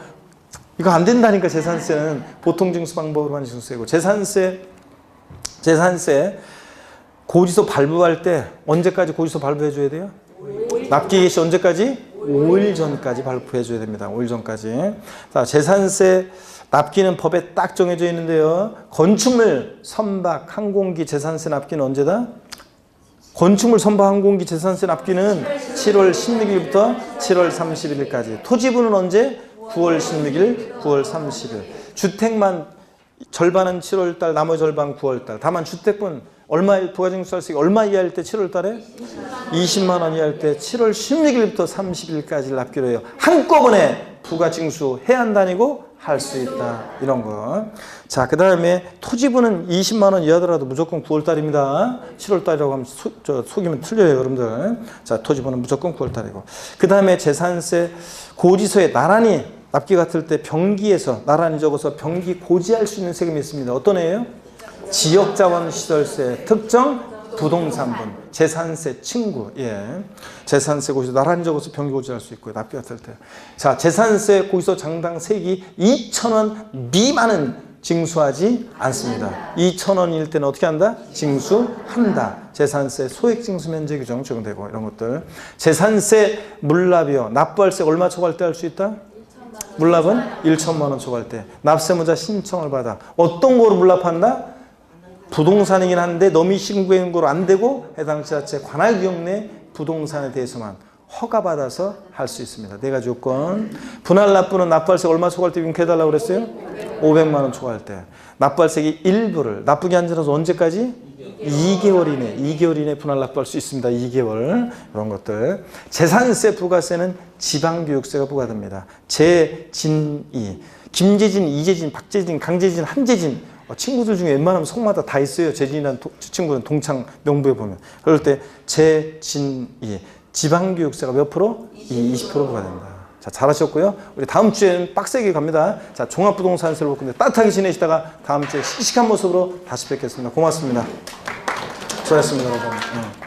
이거 안 된다니까. 재산세는 보통 징수 방법으로만 징수되고, 재산세 고지서 발부할 때 언제까지 고지서 발부해 줘야 돼요? 납기 개시 언제까지? 5일 전까지 발부해 줘야 됩니다. 5일 전까지. 자, 재산세 납기는 법에 딱 정해져 있는데요. 건축물, 선박, 항공기 재산세 납기는 언제다? 건축물, 선박, 항공기 재산세 납기는 7월 16일부터 7월 31일까지. 토지분은 언제? 9월 16일, 9월 30일. 주택만 절반은 7월달, 나머지 절반 9월달. 다만 주택분 얼마 부가징수할 수 있고 얼마 이하일 때 7월달에 20만 원 이하일 때 7월 16일부터 30일까지 납기로 해요. 한꺼번에 부가징수해야 한다니고 할 수 있다. 이런 거. 자, 그 다음에 토지분은 20만 원 이하더라도 무조건 9월달입니다. 7월달이라고 하면 속이면 틀려요, 여러분들. 자, 토지분은 무조건 9월달이고. 그 다음에 재산세 고지서에 나란히 납기 같을 때 병기에서 나란히 적어서 병기 고지할 수 있는 세금이 있습니다. 어떤 애예요? 지역자원시설세, 특정 부동산분, 재산세 친구. 예. 재산세 고지서 나란히 적어서 병기 고지할 수 있고요. 납기 같을 때. 자, 재산세 고지서 장당 세액이 2,000원 미만은 징수하지 않습니다. 2,000원일 때는 어떻게 한다? 징수한다. 재산세 소액 징수 면제 규정 적용되고 이런 것들. 재산세 물납이요. 납부할세 얼마 초과할 때 할 수 있다? 물납은 1천만 원 초과할 때. 납세무자 신청을 받아. 어떤 거로 물납한다? 부동산이긴 한데 너미 신고한 거로 안 되고 해당 지자체 관할 구역 내 부동산에 대해서만 허가받아서 할 수 있습니다. 네 가지 요건. 분할 납부는 납부할세 얼마 초과할 때 윙크해달라고 그랬어요? 500만 원 초과할 때. 납부할세의 일부를 납부기 한전에서 언제까지? 2개월 이내 분할 납부할 수 있습니다. 2개월. 이런 것들. 재산세 부가세는 지방교육세가 부과됩니다. 재진이. 김재진, 이재진, 박재진, 강재진, 한재진. 친구들 중에 웬만하면 성마다 다 있어요. 재진이라는 친구는 동창 명부에 보면. 그럴 때 재진이. 지방교육세가 몇 프로? 20% 부과됩니다. 자, 잘하셨고요. 우리 다음 주에는 빡세게 갑니다. 자, 종합부동산세를 볼 건데 따뜻하게 지내시다가 다음 주에 씩씩한 모습으로 다시 뵙겠습니다. 고맙습니다. 수고하셨습니다, 여러분.